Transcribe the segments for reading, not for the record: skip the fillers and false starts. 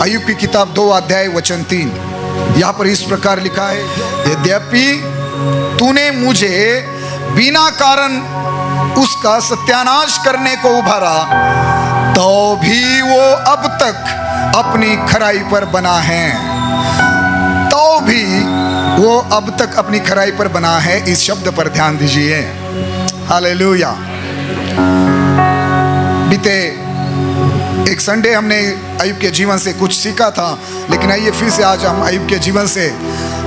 अय्यूब की किताब 2 अध्याय वचन 3, यहाँ पर इस प्रकार लिखा है, यद्यपि तूने मुझे बिना कारण उसका सत्यानाश करने को उभारा, तो भी वो अब तक अपनी खराई पर बना है। तो भी वो अब तक अपनी खराई पर बना है। इस शब्द पर ध्यान दीजिए। हालेलुया। बीते एक संडे हमने अय्यूब के जीवन से कुछ सीखा था, लेकिन आइए फिर से आज हम अय्यूब के जीवन से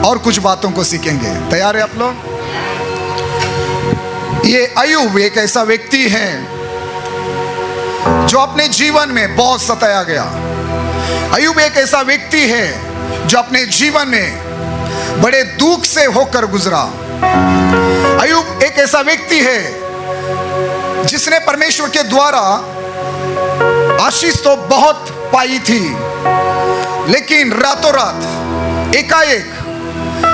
और कुछ बातों को सीखेंगे। तैयार है आप लोग? ये अय्यूब एक ऐसा व्यक्ति है जो अपने जीवन में बहुत सताया गया। अय्यूब एक ऐसा व्यक्ति है जो अपने जीवन में बड़े दुख से होकर गुजरा। अय्यूब एक ऐसा व्यक्ति है जिसने परमेश्वर के द्वारा आशीष तो बहुत पाई थी, लेकिन रातों रात एकाएक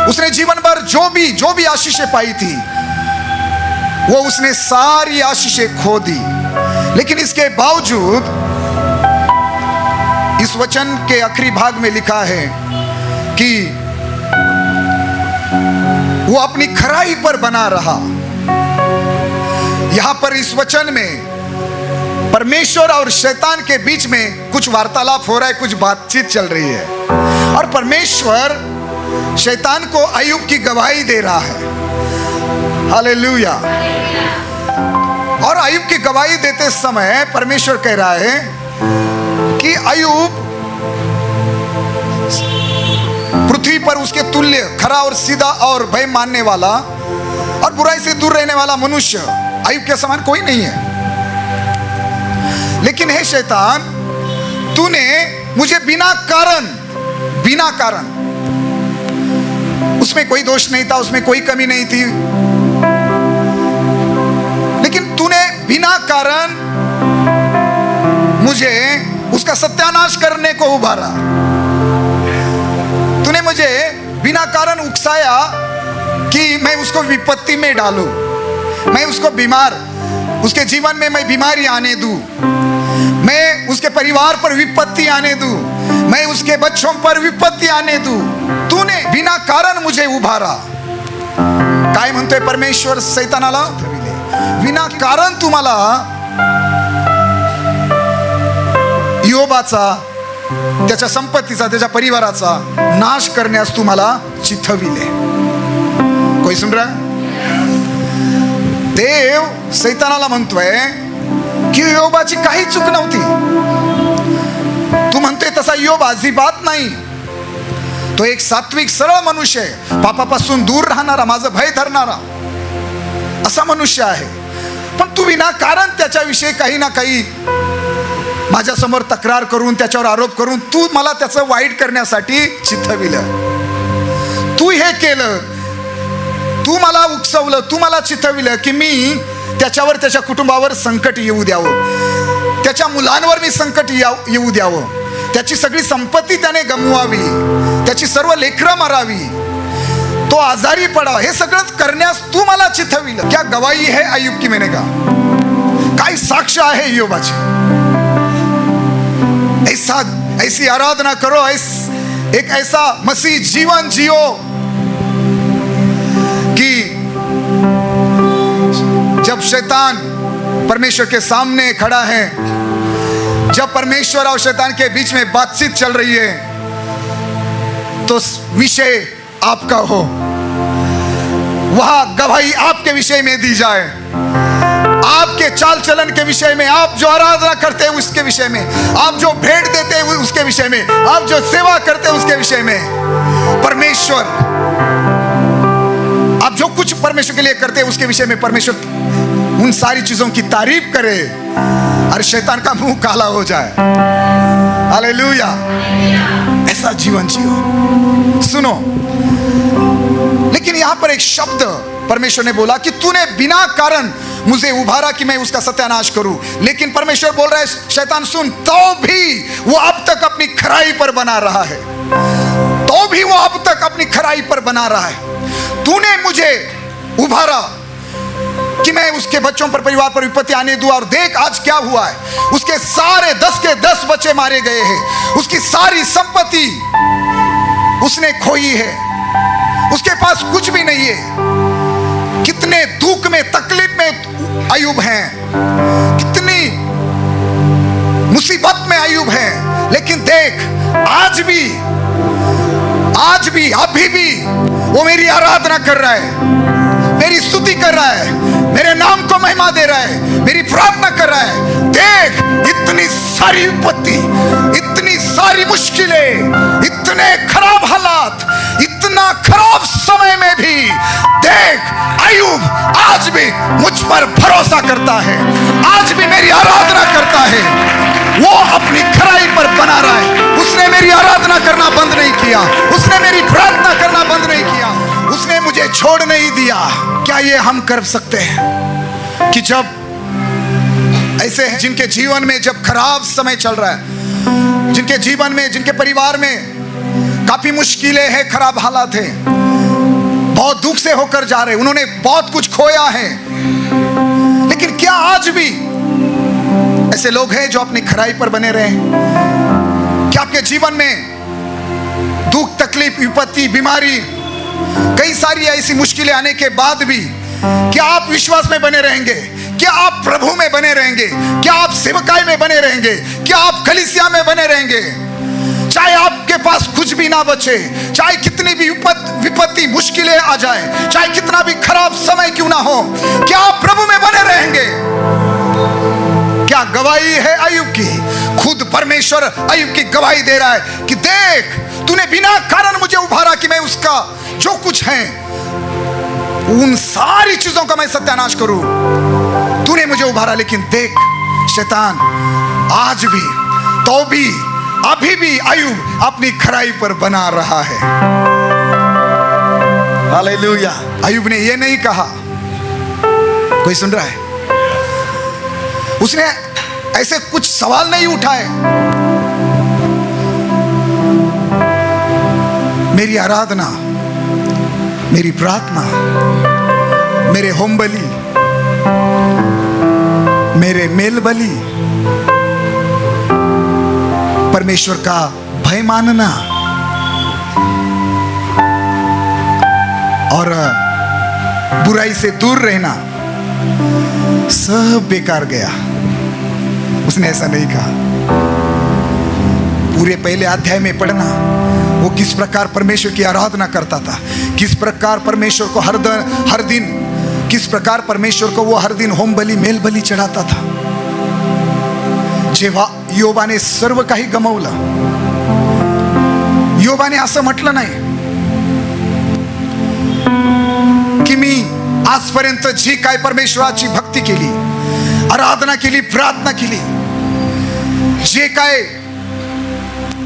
उसने जीवन भर जो भी आशीषें पाई थी, वो उसने सारी आशीषें खो दी। लेकिन इसके बावजूद इस वचन के आखिरी भाग में लिखा है कि वो अपनी खराई पर बना रहा। यहां पर इस वचन में परमेश्वर और शैतान के बीच में कुछ वार्तालाप हो रहा है, कुछ बातचीत चल रही है, और परमेश्वर शैतान को अय्यूब की गवाही दे रहा है। हालेलुया। और अय्यूब की गवाही देते समय परमेश्वर कह रहा है कि अय्यूब पृथ्वी पर उसके तुल्य खरा और सीधा और भय मानने वाला और बुराई से दूर रहने वाला मनुष्य अय्यूब के समान कोई नहीं है। लेकिन हे शैतान, तूने मुझे बिना कारण, उसमें कोई दोष नहीं था, उसमें कोई कमी नहीं थी, लेकिन तूने बिना कारण मुझे उसका सत्यानाश करने को उभारा। तूने मुझे बिना कारण उकसाया कि मैं उसको विपत्ति में डालूं, मैं उसको उसके जीवन में मैं बीमारी आने दूं, मैं उसके परिवार पर विपत्ति आने दूं, मैं उसके बच्चों पर विपत्ति आने दूं। तूने बिना कारण मुझे उभारा। काय म्हणतोय परमेश्वर सैतानाला? बिना कारण तुम्हाला योबाचा, त्याच्या संपत्तीचा, त्याच्या परिवाराचा नाश करण्यास तुम्हाला चिथविले। कोई सुन रहा है? देव सैतानाला म्हणतोय की योबाची काही चूक नव्हती। तू म्हणतोय तसा योब अजिबात नाही। तो एक सात्विक सरळ मनुष्य आहे, पापापासून दूर राहणारा, माझं भय धरणारा असा मनुष्य आहे। पण तू विनाकारण त्याच्याविषयी काही ना काही माझ्या समोर तक्रार करून, त्याच्यावर आरोप करून तू मला त्याचं वाईट करण्यासाठी चिथविलं। तू हे केलं, तू मला उकसवलं, तू मला चिथविलं की मी त्याच्यावर, त्याच्या कुटुंबावर संकट येऊ द्यावं, त्याच्या मुलांवर मी संकट येऊ द्यावं, त्याची सगळी संपत्ती त्याने गमवावी, त्याची सर्व लेकरं मारावी, तो आजारी पडावा, हे सगळं करण्यास तू मला चिथविलं। क्या गवाही है अय्यूब की? मैंने कहा काय साक्ष आहे अय्यूबाची? ऐसी आराधना करो, एक ऐसा मसीह जीवन जियो कि जब शैतान परमेश्वर के सामने खड़ा है, जब परमेश्वर और शैतान के बीच में बातचीत चल रही है, तो विषय आपका हो, वहां गवाही आपके विषय में दी जाए, आपके चाल चलन के विषय में, आप जो आराधना करते हैं उसके विषय में, आप जो भेंट देते हैं उसके विषय में, आप जो सेवा करते हैं उसके विषय में परमेश्वर, आप जो कुछ परमेश्वर के लिए करते हैं उसके विषय में परमेश्वर उन सारी चीजों की तारीफ करे और शैतान का मुंह काला हो जाए। हालेलुया। ऐसा जीवन जियो। सुनो, लेकिन यहां पर एक शब्द परमेश्वर ने बोला कि तूने बिना कारण मुझे उभारा कि मैं उसका सत्यानाश करूं। लेकिन परमेश्वर बोल रहा है, शैतान सुन, तो भी वो अब तक अपनी खराई पर बना रहा है, तो भी वो अब तक अपनी खराई पर बना रहा है। तूने मुझे उभारा कि मैं उसके बच्चों पर, परिवार पर विपत्ति आने दूं। और देख आज क्या हुआ है, उसके सारे 10 के 10 बच्चे मारे गए हैं, उसकी सारी संपत्ति उसने खोई है, उसके पास कुछ भी नहीं है। कितने दुख में, तकलीफ में अय्यूब हैं, कितनी मुसीबत में अय्यूब है। लेकिन देख आज भी, अभी भी वो मेरी आराधना कर रहा है, मेरी स्तुति कर रहा है, मेरे नाम को महिमा दे रहा है, मेरी प्रार्थना कर रहा है। देख इतनी सारी विपत्ति, इतनी सारी मुश्किलें, इतने खराब हालात, इतना खराब समय में भी देख अय्यूब आज भी मुझ पर भरोसा करता है, आज भी मेरी आराधना करता है। वो अपनी खराई पर बना रहा है। उसने मेरी आराधना करना बंद नहीं किया, उसने मेरी प्रार्थना करना बंद नहीं किया, उसने मुझे छोड़ नहीं दिया। क्या ये हम कर सकते हैं कि जब ऐसे हैं जिनके जीवन में जब खराब समय चल रहा है, जिनके जीवन में, जिनके परिवार में काफी मुश्किलें हैं, खराब हालात हैं, बहुत दुख से होकर जा रहे, उन्होंने बहुत कुछ खोया है, लेकिन क्या आज भी ऐसे लोग हैं जो अपनी खराई पर बने रहे? क्या आपके जीवन में दुख, तकलीफ, विपत्ति, बीमारी, कई सारी ऐसी मुश्किलें आने के बाद भी क्या आप विश्वास में बने रहेंगे? क्या आप प्रभु में बने रहेंगे? क्या आप सेवकाई में बने रहेंगे? क्या आप कलीसिया में बने रहेंगे? चाहे आपके पास कुछ भी ना बचे, चाहे कितनी भी विपत्ति, मुश्किलें आ जाए, चाहे कितना भी खराब समय क्यों ना हो, क्या आप प्रभु में बने रहेंगे? क्या गवाही है अय्यूब की? खुद परमेश्वर अय्यूब की गवाही दे रहा है कि देख तूने बिना कारण मुझे उभारा कि मैं उसका जो कुछ है उन सारी चीजों का मैं सत्यानाश करूं। तूने मुझे उभारा, लेकिन देख शैतान आज भी, तो भी, अभी भी अय्यूब अपनी खराई पर बना रहा है। हालेलुया। अय्यूब ने यह नहीं कहा, कोई सुन रहा है? उसने ऐसे कुछ सवाल नहीं उठाए, मेरी आराधना, मेरी प्रार्थना, मेरे होम बलि, मेरे मेल बलि, परमेश्वर का भय मानना और बुराई से दूर रहना सब बेकार गया। उसने ऐसा नहीं कहा। पूरे पहले अध्याय में पढ़ना, वो किस प्रकार परमेश्वर की आराधना करता था, किस प्रकार परमेश्वर को हर दिन किस प्रकार परमेश्वर को वो हर दिन होम बलि, मेल बलि चढ़ाता था। जेव्हा योबाने सर्व काही गमावलं, योबाने असं म्हटलं नाही की मी आजपर्यंत जी काय परमेश्वराची भक्ती केली, आराधना केली, प्रार्थना केली, जे काय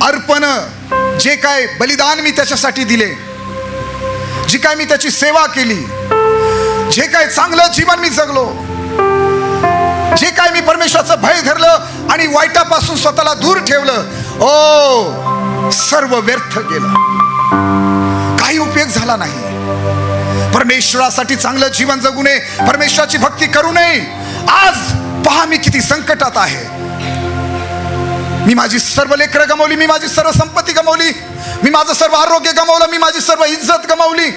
अर्पण, जे काय बलिदान मी त्याच्यासाठी दिले, जी काय मी त्याची सेवा केली, जे काय चांगलं जीवन मी जगलो, जे काय मी परमेश्वराचं भय धरलं आणि वाईटापासून स्वतःला दूर ठेवलं, ओ सर्व व्यर्थ गेलं, काही उपयोग झाला नाही। परमेश्वरासाठी चांगलं जीवन जगू नये, परमेश्वराची भक्ती करू नये। आज पहा मी किती संकटात आहे। मी माझी सर्व लेकरं गमावली, मी माझी सर्व संपत्ती गमावली, मी माझं सर्व आरोग्य गमावलं, मी माझी सर्व इज्जत गमावली,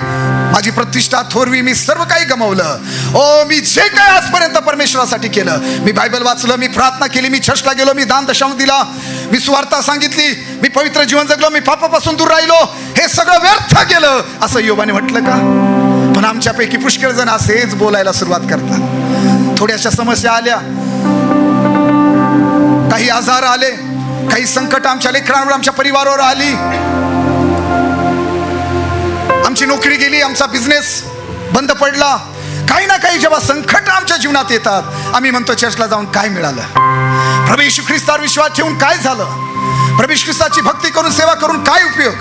माझी प्रतिष्ठा थोरवी, मी सर्व काही गमावलं। ओ मी जे काही आजपर्यंत परमेश्वरासाठी केलं, मी बायबल वाचलं, मी प्रार्थना केली, मी चर्चला गेलो, मी दान दशांश दिला, मी सुवार्ता सांगितली, मी पवित्र जीवन जगलो, मी पापापासून दूर राहिलो, हे सगळं व्यर्थ गेलं असं योबाने म्हटलं का? पण आमच्यापैकी पुष्कळ जण असेच बोलायला सुरुवात करतात। थोड्याशा समस्या आल्या, काही आजार आले, काही संकट आमच्या लेकरांवर, आमच्या परिवारावर आली, आमची नोकरी गेली, आमचा बिझनेस बंद पडला, काही ना काही जेव्हा संकट आमच्या जीवनात येतात, आम्ही म्हणतो चर्चला जाऊन काय मिळालं, प्रभू येशू ख्रिस्तावर विश्वास ठेवून काय झालं, प्रभू येशू ख्रिस्ताची भक्ती करून, सेवा करून काय उपयोग?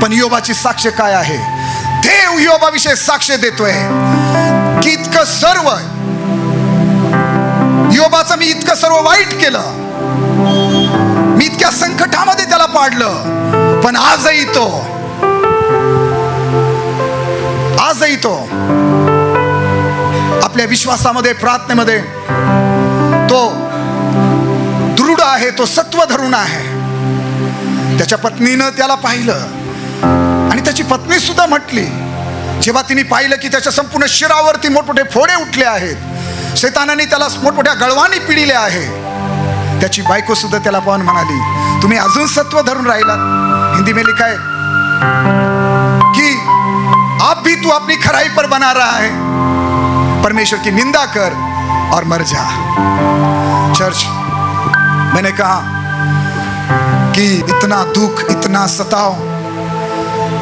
पण योबाची साक्ष काय आहे? देव योबाविषयी साक्ष देतोय की इतकं सर्व योबाचं मी इतकं सर्व वाईट केलं, मी इतक्या संकटामध्ये त्याला पाडलं, पण आजही तो आपल्या विश्वासामध्ये, प्रार्थनेमध्ये तो दृढ आहे, तो सत्व धरून आहे. त्याच्या पत्नीनं त्याला पाहिलं आणि त्याची पत्नी सुद्धा म्हटली, जेव्हा तिने पाहिलं की त्याच्या संपूर्ण शिरावरती मोठमोठे फोडे उठले आहेत, शैतानाने त्याला मोठमोठ्या गळवानी पिडिले आहे, त्याची बायको सुद्धा त्याला पाहून म्हणाली, तुम्ही अजून सत्व धरून राहिलात. हिंदी में लिखा है कि अब भी तू अपनी खराई पर बना रहा है, परमेश्वर की निंदा कर और मर जा. चर्च, मैंने कहा कि इतना दुख, इतना सताव,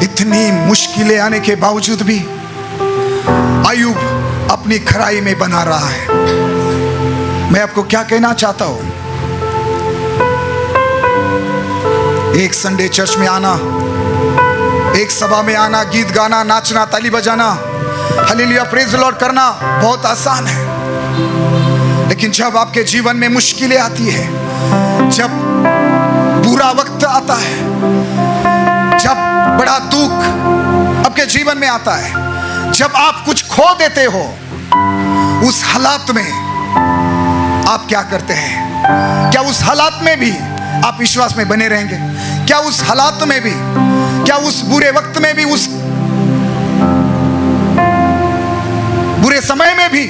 इतनी मुश्किलें आने के बावजूद भी अय्यूब अपनी खराई में बना रहा है. मैं आपको क्या कहना चाहता हूं, एक संडे चर्च में आना, एक सभा में आना, गीत गाना, नाचना, ताली बजाना, हालेलुया, प्रेज द लॉर्ड करना बहुत आसान है. लेकिन जब आपके जीवन में मुश्किलें आती है, जब बुरा वक्त आता है, जब बड़ा दुख आपके जीवन में आता है, जब आप कुछ खो देते हो, उस हालात में आप क्या करते हैं? क्या उस हालात में भी आप विश्वास में बने रहेंगे? क्या उस हालात में भी, क्या उस बुरे वक्त में भी, उस बुरे समय में भी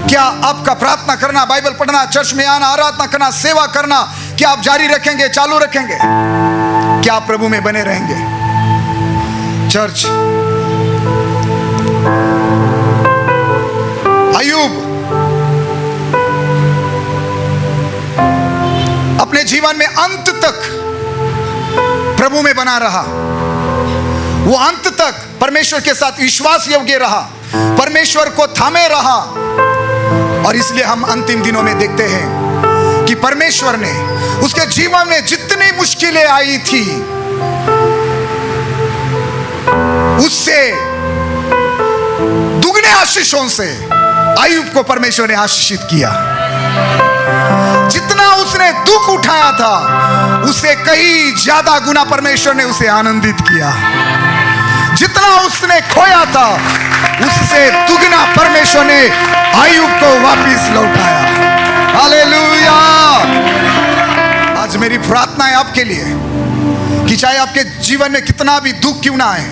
क्या आपका प्रार्थना करना, बाइबल पढ़ना, चर्च में आना, आराधना करना, सेवा करना, क्या आप जारी रखेंगे, चालू रखेंगे? क्या आप प्रभु में बने रहेंगे? चर्च, अय्यूब अपने जीवन में अंत तक प्रभु में बना रहा. वो अंत तक परमेश्वर के साथ विश्वास योग्य रहा, परमेश्वर को थामे रहा. और इसलिए हम अंतिम दिनों में देखते हैं कि परमेश्वर ने उसके जीवन में जितनी मुश्किलें आई थी, उससे दुगने आशीषों से अय्यूब को परमेश्वर ने आशीषित किया. जितना उसने दुख उठाया था, उसे कई ज्यादा गुना परमेश्वर ने उसे आनंदित किया. जितना उसने खोया था, उससे दुगना परमेश्वर ने अय्यूब को वापस लौटाया. हालेलुया. आज मेरी प्रार्थना है आपके लिए कि चाहे आपके जीवन में कितना भी दुख क्यों ना आए,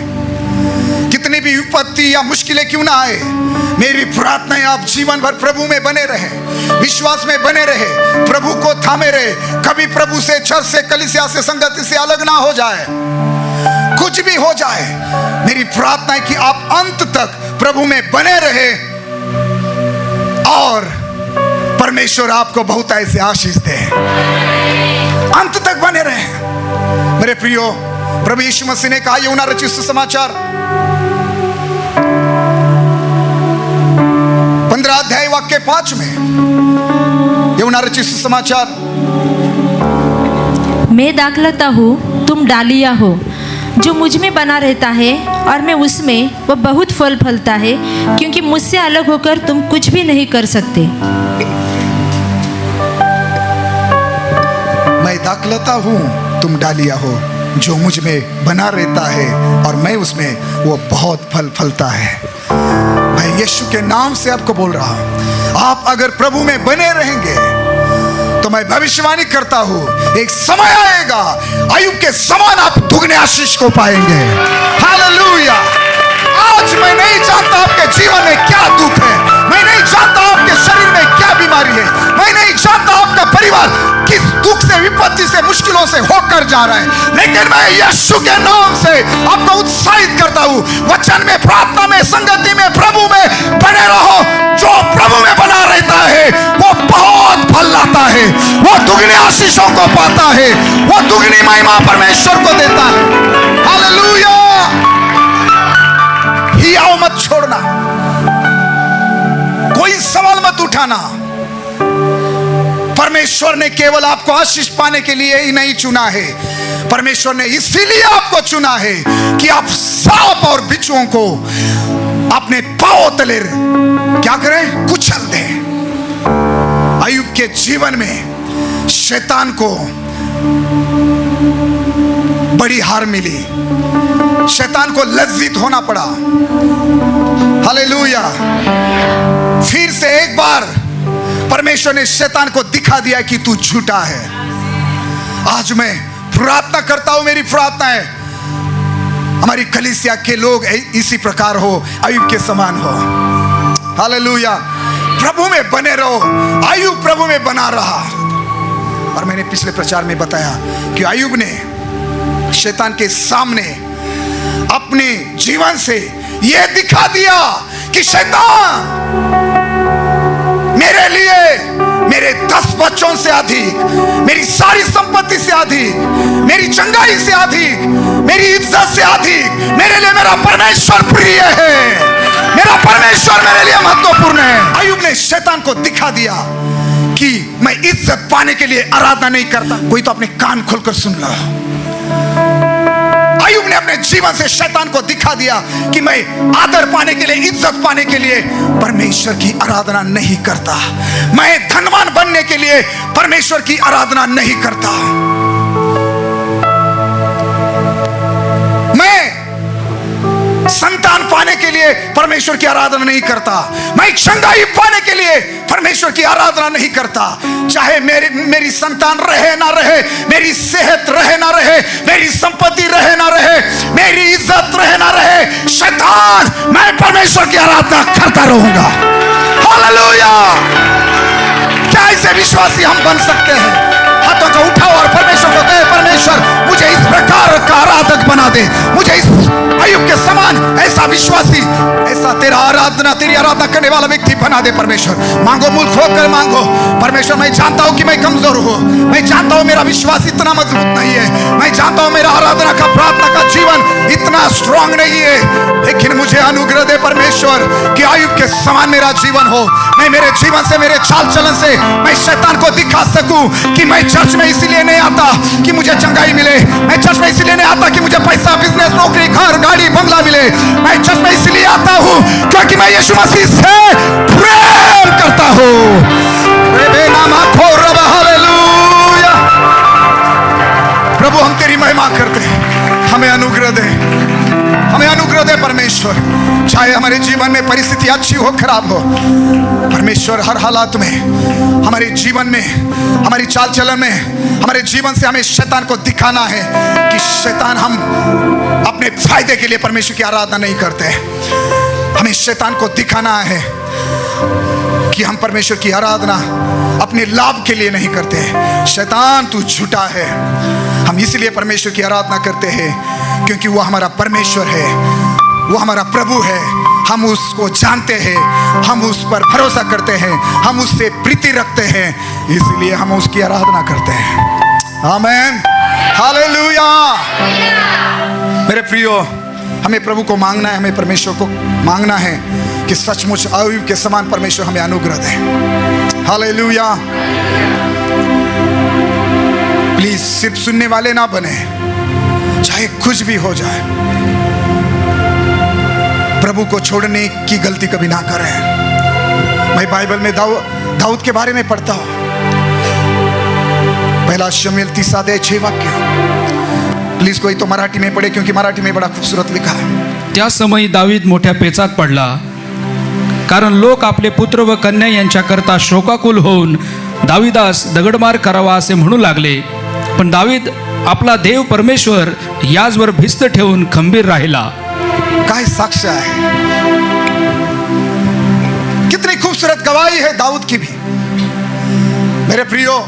कितनी भी विपत्ति या मुश्किलें क्यों ना आए, मेरी प्रार्थना है आप जीवन भर प्रभु में बने रहे, विश्वास में बने रहे, प्रभु को थामे रहे. कभी प्रभु से, चर्च से, कलीसिया से, संगति से अलग ना हो जाए. कुछ भी हो जाए, मेरी प्रार्थना है कि आप अंत तक प्रभु में बने रहे और परमेश्वर आपको बहुत ऐसे आशीष दे. अंत तक बने रहे. मेरे प्रियो, प्रभु यीशु मसीह ने कहा, यूहन्ना रचित सुसमाचार 15 अध्याय वाक्य 5 में, यूहन्ना रचित सुसमाचार, मैं दाखलता हूँ, तुम डालियाँ हो. जो मुझ में बना रहता है और मैं उसमें, वह बहुत फल फलता है, क्योंकि मुझसे अलग होकर तुम कुछ भी नहीं कर सकते. मैं दाखलता हूँ, तुम डालियाँ हो. जो मुझ में बना रहता है और मैं उसमें, वो बहुत फल फलता है. मैं यीशु के नाम से आपको बोल रहा हूं, आप अगर प्रभु में बने रहेंगे तो मैं भविष्यवाणी करता हूं, एक समय आएगा अय्यूब के समान आप दुगने आशीष को पाएंगे. हालेलुया. आज मैं नहीं जानता आपके जीवन में क्या दुख है, मैं नहीं जानता आपके शरीर में क्या बीमारी है, मैं नहीं जानता आपका परिवार किस दुख से, विपत्ति से, मुश्किलों से होकर जा रहा है, लेकिन मैं यीशु के नाम से आपको उत्साहित करता हूं, वचन में, प्रार्थना में, संगति में, प्रभु में बने रहो. जो प्रभु में बना रहता है वो बहुत फल लाता है, वो दुगनी आशीषों को पाता है, वो दुगनी महिमा परमेश्वर को देता है. हालेलुया. हियाव मत छोड़ना, कोई सवाल मत उठाना. परमेश्वर ने केवल आपको आशीष पाने के लिए ही नहीं चुना है, परमेश्वर ने इसीलिए आपको चुना है कि आप सांप और बिच्छुओं को अपने पांव तले क्या करें, कुचल दें. अय्यूब के जीवन में शैतान को बड़ी हार मिली, शैतान को लज्जित होना पड़ा. हालेलुया. फिर बार परमेश्वर ने शैतान को दिखा दिया कि तू झूठा है। आज मैं प्रार्थना करता हूं, मेरी प्रार्थना है हमारी कलीसिया के लोग इसी प्रकार हो, अय्यूब के समान हो। हालेलुया। प्रभु में बने रहो। अय्यूब प्रभु में बना रहा। और मैंने पिछले प्रचार में बताया कि अय्यूब ने शैतान के सामने अपने जीवन से यह दिखा दिया कि शैतान मेरे लिए मेरे 10 बच्चों से अधिक, मेरी सारी संपत्ति से अधिक, मेरी चंगाई से अधिक, मेरी इज्जत से अधिक मेरे लिए मेरा परमेश्वर प्रिय है। मेरा परमेश्वर मेरे लिए महत्वपूर्ण है। अय्यूब ने शैतान को दिखा दिया कि मैं इज्जत पाने के लिए आराधना नहीं करता। कोई तो अपने कान खोलकर सुन लो। अय्यूब ने अपने जीवन से शैतान को दिखा दिया कि मैं आदर पाने के लिए, इज्जत पाने के लिए परमेश्वर की आराधना नहीं करता। मैं धनवान बनने के लिए परमेश्वर की आराधना नहीं करता। मैं संतान पाने के लिए परमेश्वर की आराधना नहीं करता। मैं चंगाई पाने के लिए परमेश्वर की आराधना नहीं करता। चाहे मेरी संतान रहे ना रहे, मेरी सेहत रहे ना रहे, मेरी संपत्ति रहे ना रहे, मेरी इज्जत रहे ना रहे, शैतान मैं परमेश्वर की आराधना करता रहूंगा। हालेलुया। क्या ऐसे विश्वासी हम बन सकते हैं? हाथों को उठाओ और परमेश्वर को कहे, परमेश्वर मुझे इस प्रकार का आराधक बना दे, मुझे इस अय्यूब के समान ऐसा विश्वासी, ऐसा तेरी आराधना करने वाला व्यक्ति बना दे। परमेश्वर मांगो, मुंह खोलकर मांगो। परमेश्वर मैं जानता हूं कि मैं कमजोर हूं, मैं जानता हूं मेरा विश्वास इतना मजबूत नहीं है, मैं जानता हूं मेरा आराधना का, प्रार्थना का जीवन इतना स्ट्रांग नहीं है, लेकिन मुझे अनुग्रह दे परमेश्वर कि अय्यूब के समान मेरा जीवन हो। मैं मेरे जीवन से, मेरे चाल चलन से मैं शैतान को दिखा सकूं कि मैं चर्च में इसलिए नहीं आता कि मुझे चंगाई मिले, मैं चर्च में इसलिए नहीं आता कि मुझे पैसा, बिजनेस, नौकरी, घर, गाड़ी, बंगला मिले। मैं चर्च में इसलिए आता हूं क्योंकि मैं यीशु मसीह से प्रेम करता हूं। हालेलुया। प्रभु हम तेरी महिमा करते हैं, हमें अनुग्रह दे, हमें अनुग्रह दे परमेश्वर। चाहे हमारे जीवन में परिस्थिति अच्छी हो, खराब हो, परमेश्वर हर हालात में हमारे जीवन में, हमारी चाल चलन में, हमारे जीवन से हमें शैतान को दिखाना है कि शैतान हम अपने फायदे के लिए परमेश्वर की आराधना नहीं करते। हमें शैतान को दिखाना है कि हम परमेश्वर की आराधना अपने लाभ के लिए नहीं करते। शैतान तू झूठा है। हम इसलिए परमेश्वर की आराधना करते हैं क्योंकि वो हमारा परमेश्वर है, वो हमारा प्रभु है। हम उसको जानते हैं, हम उस पर भरोसा करते हैं, हम उससे प्रीति रखते हैं, इसलिए हम उसकी आराधना करते हैं। आमीन। हालेलुया। मेरे प्रियो, हमें प्रभु को मांगना है, हमें परमेश्वर को मांगना है कि सचमुच अय्यूब के समान परमेश्वर हमें अनुग्रह दे। हालेलुया। प्लीज सिर्फ सुनने वाले ना बने, चाहे कुछ भी हो जाए, प्रभु को छोड़ने की गलती कभी ना करें। मैं बाइबल में दाऊद के बारे में पढ़ता हूं। पहला शमूएल 3 अध्याय 6 वाक्य। प्लीज कोई तो मराठी में पढ़े क्योंकि मराठी में बड़ा खूबसूरत लिखा है। त्या समयी दावीद मोठ्या पेचात पडला, कारण लोक आपले पुत्र व कन्या यांच्याकरता शोकाकुल होऊन दाविदास दगडमार करावा असे म्हणू लागले. पण दावीद आपला देव परमेश्वर याचवर भिस्त ठेवून खंबीर राहिला. काय साक्ष्य है, कितनी खूबसूरत गवाही है दाऊद की भी। मेरे प्रियो,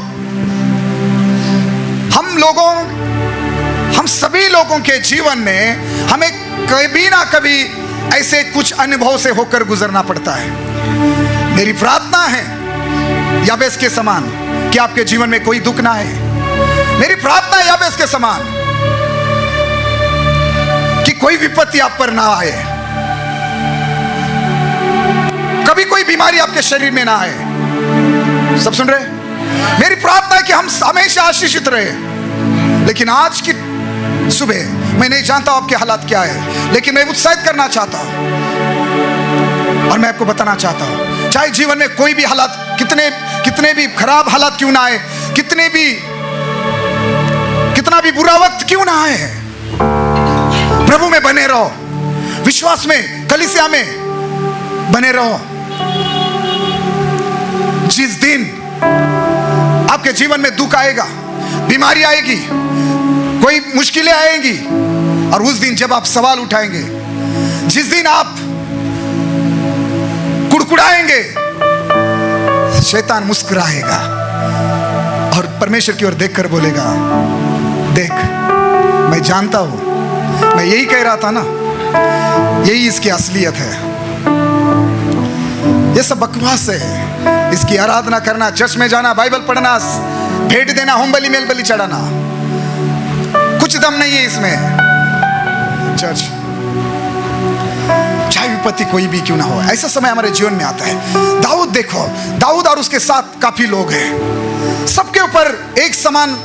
हम सभी लोगों के जीवन में हमें कभी ना कभी ऐसे कुछ अनुभव से होकर गुजरना पड़ता है। मेरी प्रार्थना है याबेस के समान कि आपके जीवन में कोई दुख ना आए। मेरी प्रार्थना है याबेस के समान कि कोई विपत्ति आप पर ना आए, कभी कोई बीमारी आपके शरीर में ना आए। सब सुन रहे? मेरी प्रार्थना है कि हम हमेशा आशीषित रहे। लेकिन आज की सुबह मैं नहीं जानता आपके हालात क्या है, लेकिन मैं उत्साहित करना चाहता हूं और मैं आपको बताना चाहता हूं, चाहे जीवन में कोई भी हालात कितने भी खराब हालात क्यों ना आए, कितना भी बुरा वक्त क्यों ना आए, प्रभु में बने रहो, विश्वास में, कलीसिया में बने रहो। जिस दिन आपके जीवन में दुख आएगा, बीमारी आएगी, कोई मुश्किलें आएंगी, और उस दिन जब आप सवाल उठाएंगे, जिस दिन आप कुड़कुड़ाएंगे, शैतान मुस्कुराएगा और परमेश्वर की ओर देखकर बोलेगा, देख मैं जानता हूं, मैं यही कह रहा था ना, यही इसकी असलियत है। ये सब बकवास है। इसकी आराधना करना, चर्च में जाना, बाइबल पढ़ना, भेंट देना, होम बलि मेल बलि चढ़ाना, कुछ दम नहीं है इसमें। चर्च, चाहे विपत्ति कोई भी क्यों ना हो, ऐसा समय हमारे जीवन में आता है। दाऊद देखो, दाऊद और उसके साथ काफी लोग हैं, सबके ऊपर एक समान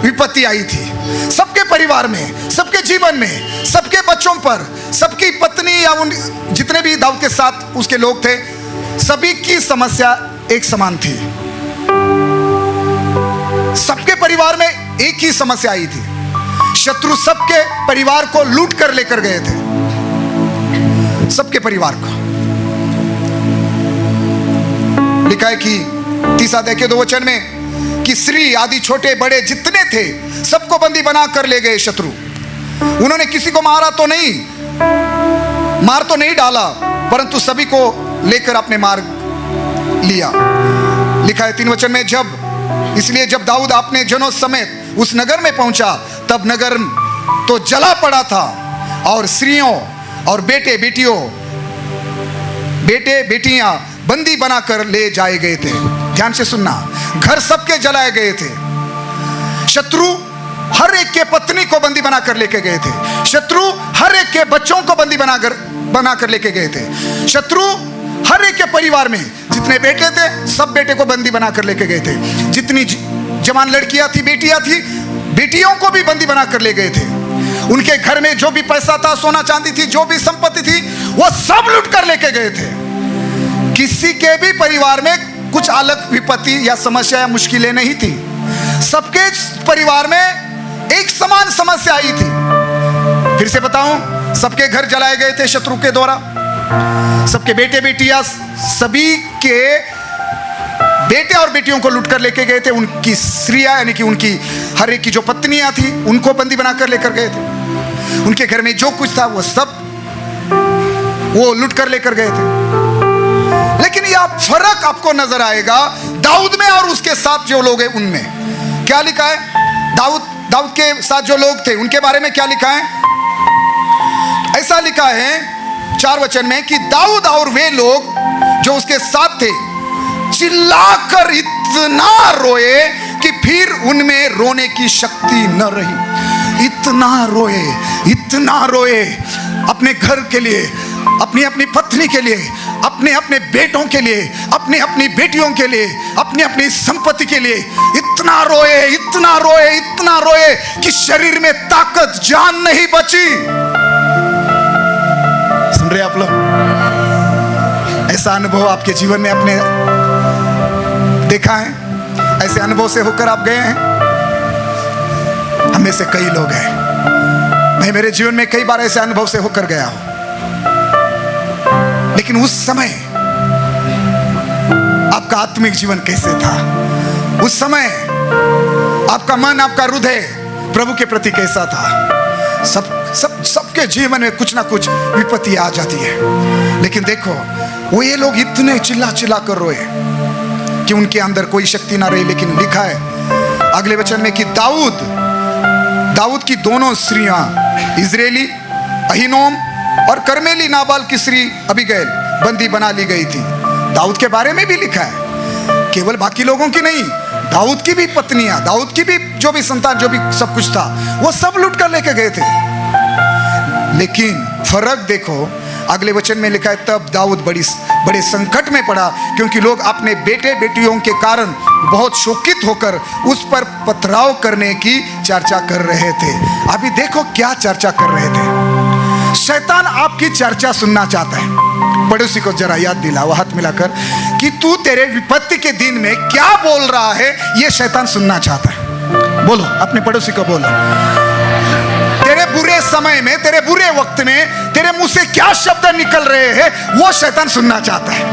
विपत्ति आई थी, सबके परिवार में, सबके जीवन में, सबके बच्चों पर, सबकी पत्नी या उन जितने भी दाऊद के साथ उसके लोग थे, सभी की समस्या एक समान थी। सबके परिवार में एक ही समस्या आई थी, शत्रु सबके परिवार को लूट कर लेकर गए थे, सबके परिवार को। लिखा है कि 30 अध्याय के 2 वचन में कि स्त्री आदि छोटे बड़े जितने थे सबको बंदी बना कर ले गए शत्रु। उन्होंने किसी को मार तो नहीं डाला, परंतु सभी को लेकर अपने मार्ग लिया। लिखा है 3 वचन में, इसलिए जब दाऊद अपने जनों समेत उस नगर में पहुंचा, तब नगर तो जला पड़ा था और स्त्रियों और बेटे बेटियां बंदी बनाकर ले जाए गए थे। ध्यान से सुनना, घर सबके जलाए गए थे। शत्रु हर एक के पत्नी को बंदी बनाकर लेके गए थे। शत्रु हर एक के बच्चों को बंदी बनाकर लेके गए थे। शत्रु हर एक के परिवार में जितने बेटे थे, सब बेटे को बंदी बनाकर लेके गए थे। जितनी जवान लड़कियां थी, बेटियां थी, बेटियों को भी बंदी बनाकर ले गए थे। उनके घर में जो भी पैसा था, सोना चांदी थी, जो भी संपत्ति थी, वो सब लूट कर लेके गए थे। किसी के भी परिवार में कुछ अलग विपत्ति या समस्या या मुश्किलें नहीं थी। सबके परिवार में एक समान समस्या आई थी। फिर से बताऊं, सबके घर जलाए गए थे शत्रु के द्वारा। सबके बेटे बेटियां, सभी के बेटे और बेटियों को लूट कर लेके गए थे। उनकी स्त्रियां यानी कि उनकी हर एक की जो पत्नियां थी, उनको बंदी बनाकर लेकर गए थे। उनके घर में जो कुछ था वो सब वो लूट कर लेकर गए थे। लेकिन यह फर्क आपको नजर आएगा दाऊद में और उसके साथ जो लोग हैं उनमें। क्या लिखा है? दाऊद के साथ जो लोग थे उनके बारे में क्या लिखा है? ऐसा लिखा है 4 वचन में कि दाऊद और वे लोग जो उसके साथ थे चिल्लाकर इतना रोए कि फिर उनमें रोने की शक्ति न रही। इतना रोए अपने घर के लिए, अपनी अपनी पत्नी के लिए, अपने अपने बेटों के लिए, अपनी अपनी बेटियों के लिए, अपनी अपनी संपत्ति के लिए इतना रोए कि शरीर में ताकत, जान नहीं बची। सुन रहे आप लोग? ऐसा अनुभव आपके जीवन में आपने देखा है? ऐसे अनुभव से होकर आप गए हैं? हमें से कई लोग हैं। मैं मेरे जीवन में कई बार ऐसे अनुभव से होकर गया हूं। लेकिन उस समय आपका आत्मिक जीवन कैसे था? उस समय आपका मन, आपका हृदय प्रभु के प्रति कैसा था? सबके जीवन में कुछ ना कुछ विपत्ति आ जाती है। लेकिन देखो, वो ये लोग इतने चिल्ला कर रोए कि उनके अंदर कोई शक्ति ना रही। लेकिन लिखा है अगले वचन में कि दाऊद की दोनों स्त्रियां, इजरायली अहीनोम और कर्मेली नाबाल की स्त्री अबीगैल बंदी बना ली गई थी। दाऊद के बारे में भी लिखा है, केवल बाकी लोगों की नहीं, दाऊद की भी पत्नियां, दाऊद की भी जो भी संतान, जो भी सब कुछ था, वो सब लूट कर लेके गए थे। लेकिन फर्क देखो, अगले वचन में लिखा है तब दाऊद बड़े संकट में पड़ा, क्योंकि लोग अपने बेटे बेटियों के कारण बहुत शोकित होकर उस पर पथराव करने की चर्चा कर रहे थे। अभी देखो क्या चर्चा कर रहे थे। शैतान आपकी चर्चा सुनना चाहता है। पड़ोसी को जरा याद दिलाओ हाथ मिलाकर कि तू तेरे विपत्ति के दिन में क्या बोल रहा है, यह शैतान सुनना चाहता है। बोलो, अपने पड़ोसी को बोलो, तेरे बुरे समय में, तेरे बुरे वक्त में तेरे मुंह से क्या शब्द निकल रहे हैं, वो शैतान सुनना चाहता है।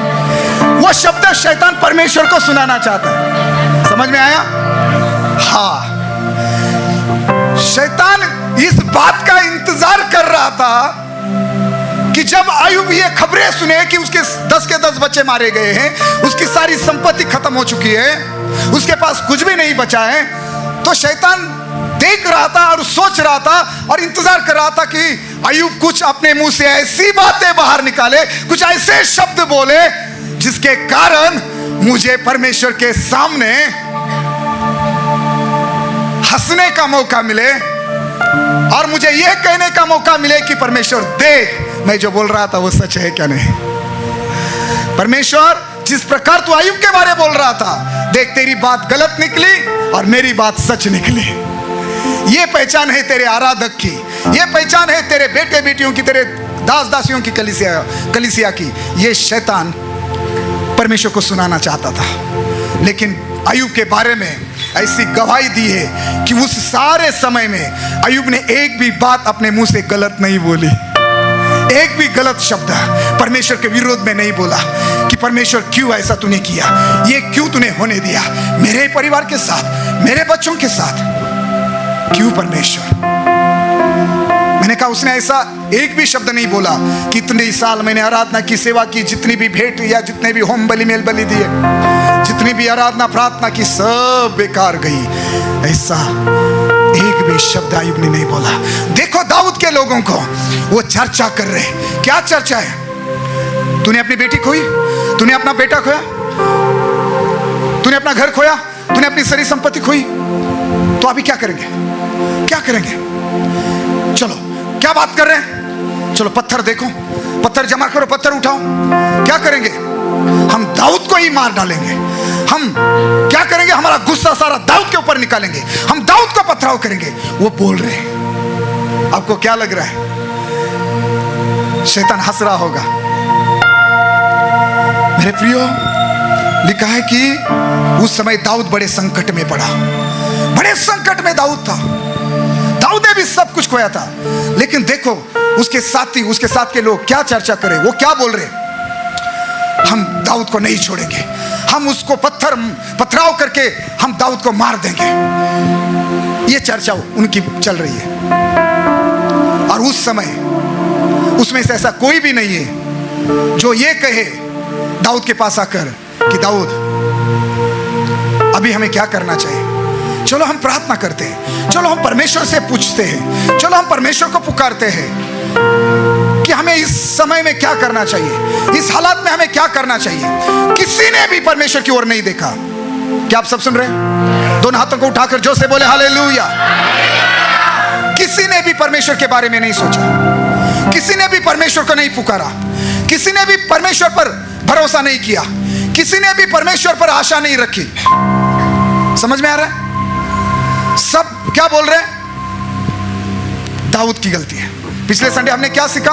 वो शब्द शैतान परमेश्वर को सुनाना चाहता है। समझ में आया? हाँ, शैतान इस बात का इंतजार कर रहा था कि जब अय्यूब ये खबरें सुने कि उसके 10 के 10 बच्चे मारे गए हैं, उसकी सारी संपत्ति खत्म हो चुकी है, उसके पास कुछ भी नहीं बचा है, तो शैतान देख रहा था और सोच रहा था और इंतजार कर रहा था कि अय्यूब कुछ अपने मुंह से ऐसी बातें बाहर निकाले, कुछ ऐसे शब्द बोले जिसके कारण मुझे परमेश्वर के सामने हंसने का मौका मिले और मुझे यह कहने का मौका मिले कि परमेश्वर देख, मैं जो बोल रहा था वो सच है क्या नहीं। परमेश्वर, जिस प्रकार तू अय्यूब के बारे में बोल रहा था, देख तेरी बात गलत निकली और मेरी बात सच निकली। ये पहचान है तेरे आराधक की, ये पहचान है तेरे बेटे बेटियों की, तेरे दास दासियों की, कलीसिया की। ये शैतान परमेश्वर को सुनाना चाहता था, लेकिन अय्यूब के बारे में ऐसी गवाही दी है कि उस सारे समय में अय्यूब ने एक भी बात अपने मुंह से गलत नहीं बोली, एक भी गलत शब्द परमेश्वर के विरोध में नहीं बोला कि परमेश्वर क्यों ऐसा तूने किया, ये क्यों तूने होने दिया मेरे परिवार के साथ, मेरे बच्चों के साथ, क्यों परमेश्वर। मैंने कहा उसने ऐसा एक भी शब्द नहीं बोला कि इतने साल मैंने आराधना की, सेवा की, जितनी भी भेंट या जितने भी होम बलि मेल बलि दिए, जितनी भी आराधना प्रार्थना की, सब बेकार गई। ऐसा एक भी शब्द अय्यूब ने नहीं बोला। देखो दाऊद के लोगों को वो चर्चा कर रहे, क्या चर्चा है? तूने अपनी बेटी खोई, तूने अपना बेटा खोया, तूने अपना घर खोया, तूने अपनी सारी संपत्ति खोई, तो अभी क्या करेंगे? क्या करेंगे? चलो, क्या बात कर रहे हैं? चलो पत्थर देखो, पत्थर जमा करो, पत्थर उठाओ, क्या करेंगे? हम दाऊद को ही मार डालेंगे। हम क्या करेंगे? हमारा गुस्सा सारा दाऊद के ऊपर निकालेंगे, हम दाऊद को पथराव करेंगे। वो बोल रहे हैं। आपको क्या लग रहा है? शैतान हंस रहा होगा। मेरे प्रियो, लिखा है कि उस समय दाऊद बड़े संकट में पड़ा, बड़े संकट में दाऊद था। दाऊद ने भी सब कुछ खोया था, लेकिन देखो उसके साथी, उसके साथ के लोग क्या चर्चा करें, वो क्या बोल रहे? हम दाऊद को नहीं छोड़ेंगे, हम उसको पथराव करके हम दाऊद को मार देंगे। ये चर्चा उनकी चल रही है। और उस समय उसमें से ऐसा कोई भी नहीं है जो ये कहे दाऊद के पास आकर कि दाऊद अभी हमें क्या करना चाहिए, चलो हम प्रार्थना करते हैं, चलो हम परमेश्वर से पूछते हैं, चलो हम परमेश्वर को पुकारते हैं कि हमें इस समय में क्या करना चाहिए, इस हालात में हमें क्या करना चाहिए। किसी ने भी परमेश्वर की ओर नहीं देखा। क्या आप सब सुन रहे हैं? दोनों हाथों को उठाकर जोर से बोले हालेलुया। किसी ने भी परमेश्वर के बारे में नहीं सोचा, किसी ने भी परमेश्वर को नहीं पुकारा, किसी ने भी परमेश्वर पर भरोसा नहीं किया, किसी ने भी परमेश्वर पर आशा नहीं रखी। समझ में आ रहा है? सब क्या बोल रहे हैं? दाऊद की गलती है। पिछले संडे हमने क्या सीखा?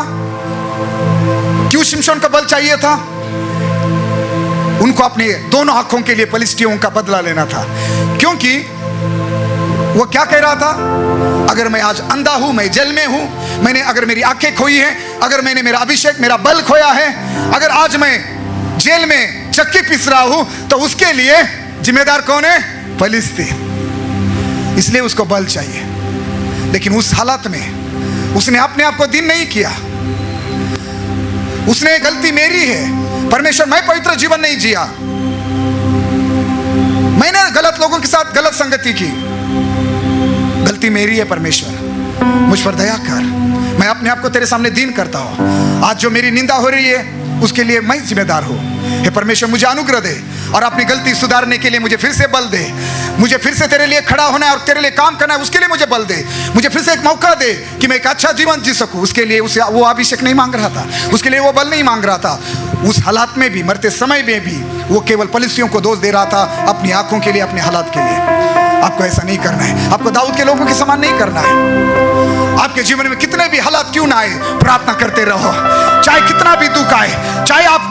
क्यों शिमशोन का बल चाहिए था? उनको अपने दोनों आंखों के लिए पलिश्तियों का बदला लेना था। क्योंकि वो क्या कह रहा था? अगर मैं आज अंधा हूं, मैं जेल में हूं, मैंने अगर मेरी आंखें खोई हैं, अगर मैंने मेरा अभिषेक, मेरा बल खोया है, अगर आज मैं जेल में चक्की पीस रहा हूं, तो उसके लिए जिम्मेदार कौन है? पलिश्ती। इसलिए उसको बल चाहिए। लेकिन उस हालत में उसने अपने आप को दिन नहीं किया। उसने गलती मेरी है परमेश्वर, मैं पवित्र जीवन नहीं जिया, मैंने गलत लोगों के साथ गलत संगति की, गलती मेरी है परमेश्वर, मुझ पर दया कर। मैं अपने आप को तेरे सामने दीन करता हूं। आज जो मेरी निंदा हो रही है उसके लिए मैं जिम्मेदार हूं। हे परमेश्वर, मुझे अनुग्रह दे और अपनी गलती सुधारने के लिए मुझे फिर से बल दे। मुझे फिर से तेरे लिए खड़ा होना है और तेरे लिए काम करना है, उसके लिए मुझे बल दे। मुझे फिर से एक मौका दे कि मैं एक अच्छा जीवन जी सकूं। उसके लिए उसे वो अभिषेक नहीं मांग रहा था, उसके लिए वो बल नहीं मांग रहा था। उस हालात में भी, मरते समय में भी वो केवल पलिश्तियों को दोष दे रहा था, अपनी आंखों के लिए, अपने हालात के लिए। आपको ऐसा नहीं करना है। आपको दाऊद के लोगों के समान नहीं करना है। आपके जीवन में कितने भी हालात क्यों ना आए, प्रार्थना करते रहो। चाहे कितना भी दुख आए, चाहे आप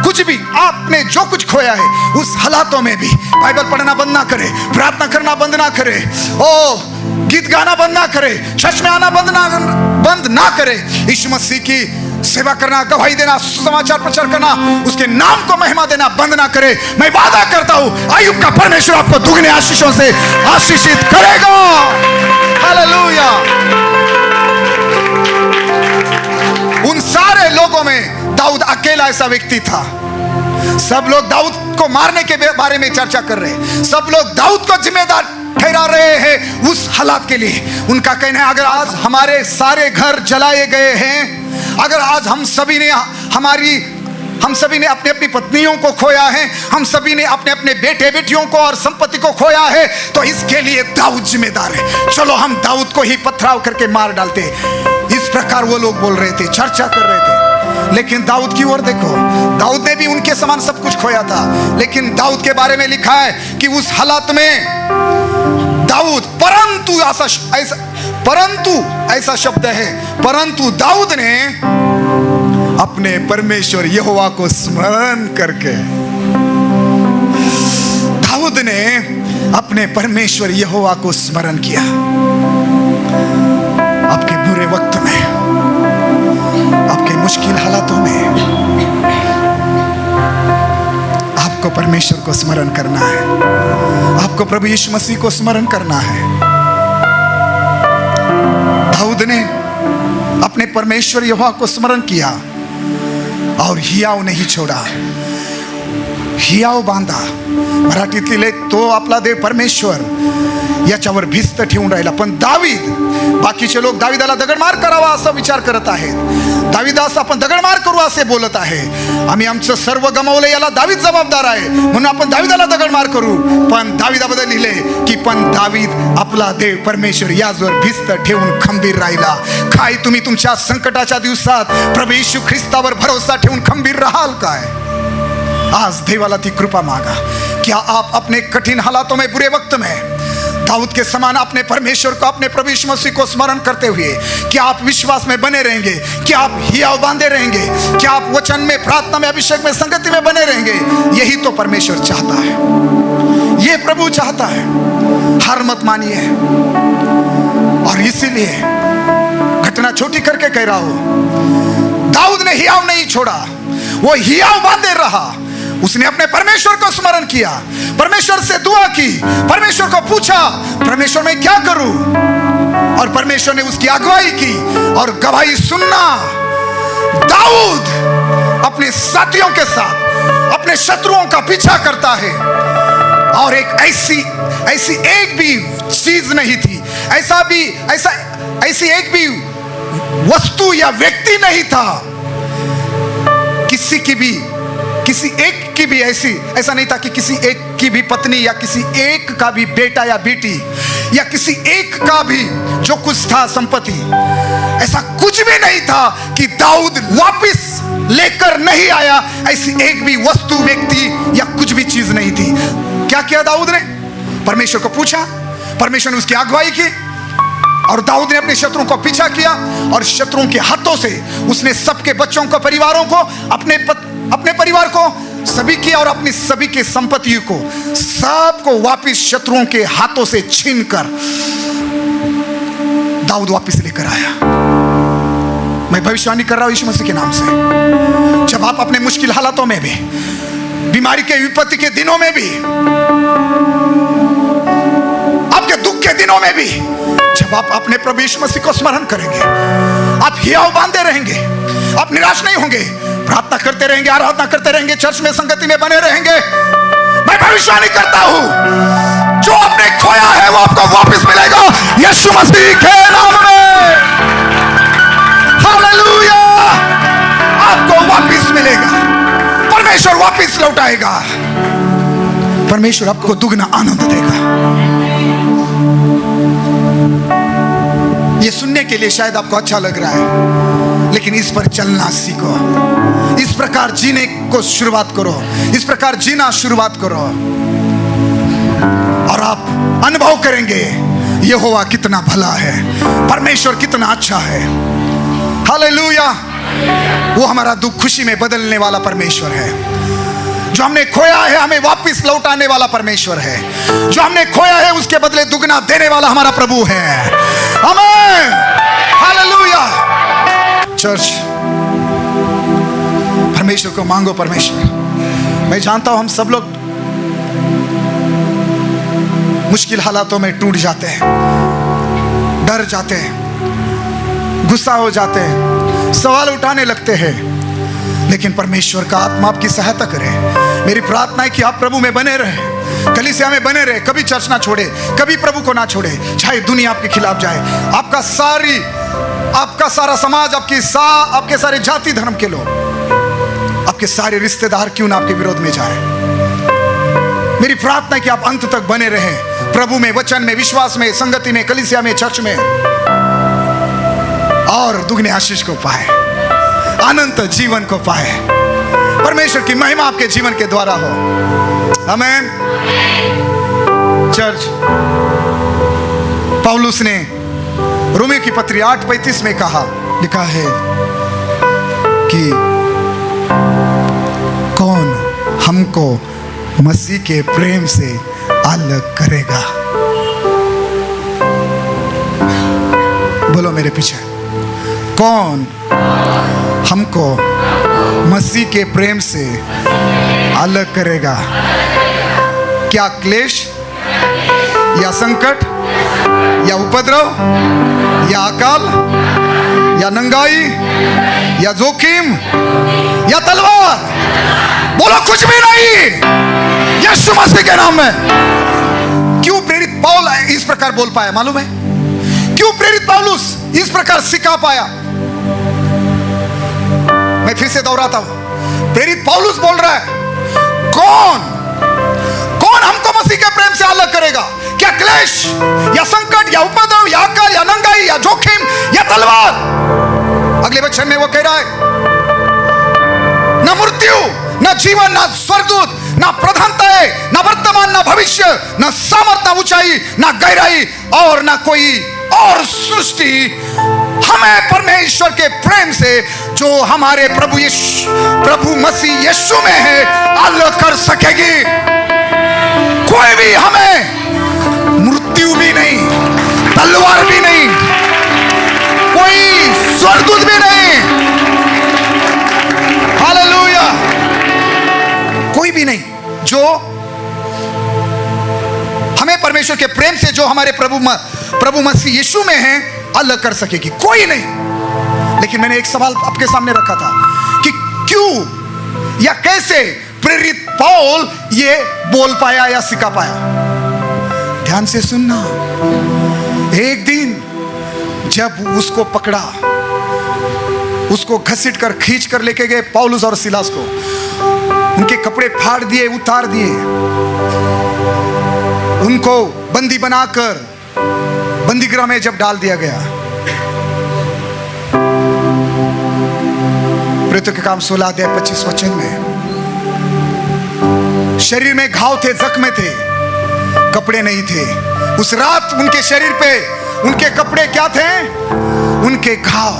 कुछ भी, आपने जो कुछ खोया है, उस हालातों में भी बाइबल पढ़ना बंद ना करे, प्रार्थना करना बंद ना करे, गीत गाना बंद ना करे, चर्च में आना बंद ना करे। यीशु मसीह की सेवा करना, गवाही देना, सुसमाचार प्रचार करना, उसके नाम को महिमा देना बंद ना करे। मैं वादा करता हूं आयुब का परमेश्वर आपको दुगने आशीषों से आशीषित करेगा। हालेलुया। उन सारे लोगों में दाऊद अकेला ऐसा व्यक्ति था। सब लोग दाऊद को मारने के बारे में चर्चा कर रहे हैं, सब लोग दाऊद को जिम्मेदार ठहरा रहे हैं उस हालात के लिए। उनका कहना है अगर आज हमारे सारे घर जलाए गए हैं, अगर आज हम सभी ने अपने अपनी पत्नियों को खोया है, हम सभी ने अपने अपने बेटे बेटियों को और संपत्ति को खोया है, तो इसके लिए दाऊद जिम्मेदार है। चलो हम दाऊद को ही पथराव करके मार डालते। इस प्रकार वो लोग बोल रहे थे, चर्चा कर रहे थे। लेकिन दाऊद की ओर देखो, दाऊद ने भी उनके समान सब कुछ खोया था, लेकिन दाऊद के बारे में लिखा है कि उस हालत में दाऊद, परंतु ऐसा शब्द है, परंतु दाऊद ने अपने परमेश्वर यहोवा को स्मरण करके, दाऊद ने अपने परमेश्वर यहोवा को स्मरण किया। आपके बुरे वक्त में, आपके मुश्किल हालातों में आपको परमेश्वर को स्मरण करना है, आपको प्रभु यीशु मसीह को स्मरण करना है। दाऊद ने अपने परमेश्वर यहोवा को स्मरण किया और हियाव नहीं छोड़ा, हियाव बांधा। मराठीतले तो आपला देव परमेश्वर याच्यावर भिस्त ठेवून राहिला। पण दावीद, बाकीचे लोक दावीदाला दगडमार करावा असा विचार करत आहेत। दावीदास आपण दगडमार करू असे बोलत आहे। आम्ही आमचं सर्व गमावलं, याला दावीद जबाबदार आहे म्हणून आपण दावीदाला दगडमार करू। पण दावीदाबद्दल लिहिले की पण दावीद आपला देव परमेश्वर याजवर भिस्त ठेवून खंबीर राहिला। काय तुम्ही तुमच्या संकटाच्या दिवसात प्रभू येशू ख्रिस्तावर भरोसा ठेवून खंबीर राहाल काय? आज देवाला ती कृपा मांगा। क्या आप अपने कठिन हालातों में, बुरे वक्त में दाऊद के समान अपने परमेश्वर को, अपने प्रभु यीशु मसीह को स्मरण करते हुए क्या आप विश्वास में बने रहेंगे? क्या आप हियाव बांधे रहेंगे? क्या आप वचन में, प्रार्थना में, अभिषेक में, संगति में बने रहेंगे? यही तो परमेश्वर चाहता है, ये प्रभु चाहता है। हार मत मानिए। और इसीलिए घटना छोटी करके कह रहा हूं, दाऊद ने हियाव नहीं छोड़ा, वो हियाव बांधे रहा। उसने अपने परमेश्वर को स्मरण किया, परमेश्वर से दुआ की, परमेश्वर को पूछा परमेश्वर मैं क्या करूं, और परमेश्वर ने उसकी अगुवाई की और गवाही सुनना। दाऊद अपने साथियों के साथ अपने शत्रुओं का पीछा करता है, और ऐसी एक भी चीज नहीं थी, ऐसी एक भी वस्तु या व्यक्ति नहीं था, किसी एक की भी ऐसा नहीं था कि किसी एक की भी पत्नी या किसी एक का भी बेटा या बेटी या किसी एक का भी जो कुछ था संपत्ति, ऐसा कुछ भी नहीं था कि दाऊद वापस लेकर नहीं आया। ऐसी एक भी वस्तु, व्यक्ति या कुछ भी चीज नहीं थी। क्या किया दाऊद ने? परमेश्वर को पूछा, परमेश्वर ने उसकी अगुवाई की, और दाऊद ने अपने शत्रुओं को पीछा किया, और शत्रुओं के हाथों से उसने सबके बच्चों को, परिवारों को, अपने परिवार को, सभी की और अपनी सभी के संपत्ति को, सबको वापस शत्रुओं के हाथों से छीनकर दाऊद वापस लेकर आया। मैं भविष्यवाणी कर रहा हूं यीशु मसीह के नाम से। जब आप अपने मुश्किल हालातों में भी, बीमारी के, विपत्ति के दिनों में भी, आपके दुख के दिनों में भी, जब आप अपने प्रभु यीशु मसीह को स्मरण करेंगे, आप हियाव बांधे रहेंगे, आप निराश नहीं होंगे, प्रार्थना करते रहेंगे, आराधना करते रहेंगे, चर्च में, संगति में बने रहेंगे। मैं भविष्यवाणी करता हूं, जो आपने खोया है वो आपको वापस मिलेगा यीशु मसीह के नाम में। हालेलुया। आपको वापस मिलेगा, परमेश्वर वापस लौटाएगा, परमेश्वर आपको दुगना आनंद देगा। ये सुनने के लिए शायद आपको अच्छा लग रहा है, लेकिन इस पर चलना सीखो, इस प्रकार जीने को शुरुआत करो, इस प्रकार जीना शुरुआत करो, और आप अनुभव करेंगे यहोवा कितना भला है, परमेश्वर कितना अच्छा है। हालेलुया। वो हमारा दुख खुशी में बदलने वाला परमेश्वर है। जो हमने खोया है हमें वापस लौटाने वाला परमेश्वर है। जो हमने खोया है उसके बदले दुगना देने वाला हमारा प्रभु है। आमीन। हालेलुया। चर्च, परमेश्वर को मांगो। परमेश्वर, मैं जानता हूं हम सब लोग मुश्किल हालातों में टूट जाते हैं, डर जाते हैं, गुस्सा हो जाते हैं, सवाल उठाने लगते हैं, लेकिन परमेश्वर का आत्मा आपकी सहायता करे। मेरी प्रार्थना है कि आप प्रभु में बने रहे, कलीसिया में बने रहे, कभी चर्च ना छोड़े, कभी प्रभु को ना छोड़े, चाहे दुनिया आपके खिलाफ जाए, आपका सारा समाज, आपके सारे जाति धर्म के लोग, आपके सारे रिश्तेदार क्यों ना आपके विरोध में जाए। मेरी प्रार्थना है कि आप अंत तक बने रहें प्रभु में, वचन में, विश्वास में, संगति में, कलीसिया में, चर्च में, और दुगने आशीष को पाए, अनंत जीवन को पाए। परमेश्वर की महिमा आपके जीवन के द्वारा हो। आमीन। चर्च, पौलुस ने रोमियो की पत्री 8:35 में लिखा है कि कौन हमको मसीह के प्रेम से अलग करेगा। बोलो मेरे पीछे, कौन हमको मसीह के प्रेम से अलग करेगा? क्या क्लेश या संकट या उपद्रव या अकाल या नंगाई या जोखिम या तलवार? बोलो कुछ भी नहीं, यीशु मसीह के नाम में। क्यों प्रेरित पौल इस प्रकार बोल पाया मालूम है? क्यों प्रेरित पौलुस इस प्रकार सिखा पाया? मैं फिर से दोहराता हूं, प्रेरित पौलुस बोल रहा है, कौन हमको मसीह के प्रेम से अलग करेगा? क्या क्लेश या संकट या उपद्रव या अकाल या नंगाई या जोखिम या तलवार? अगले वचन में वो कह रहा है, न मृत्यु, न जीवन, न स्वर्गदूत, न प्रधानताएं, न वर्तमान, न भविष्य, न सामर्थ, न ऊंचाई, न गहराई और न कोई और सृष्टि हमें परमेश्वर के प्रेम से जो हमारे प्रभु मसीह यीशु में है अलग कर सकेगी। कोई भी हमें, मृत्यु भी नहीं, तलवार भी नहीं, कोई स्वर्गदूत भी नहीं, हालेलुया, कोई भी नहीं जो हमें परमेश्वर के प्रेम से जो हमारे प्रभु मसीह यीशु में है अलग कर सकेगी। कोई नहीं। लेकिन मैंने एक सवाल आपके सामने रखा था कि क्यों या कैसे प्रेरित पौल ये बोल पाया या सिखा पाया। ध्यान से सुनना। एक दिन जब उसको पकड़ा, उसको घसीट कर खींच कर लेके गए पौलुस और सिलास को, उनके कपड़े फाड़ दिए, उतार दिए, उनको बंदी बनाकर बंदी गृह में जब डाल दिया गया। प्रेरितों के काम 16 अध्याय 25 वचन में शरीर में घाव थे, जख्म थे, कपड़े नहीं थे। उस रात उनके शरीर पे उनके कपड़े क्या थे? उनके घाव,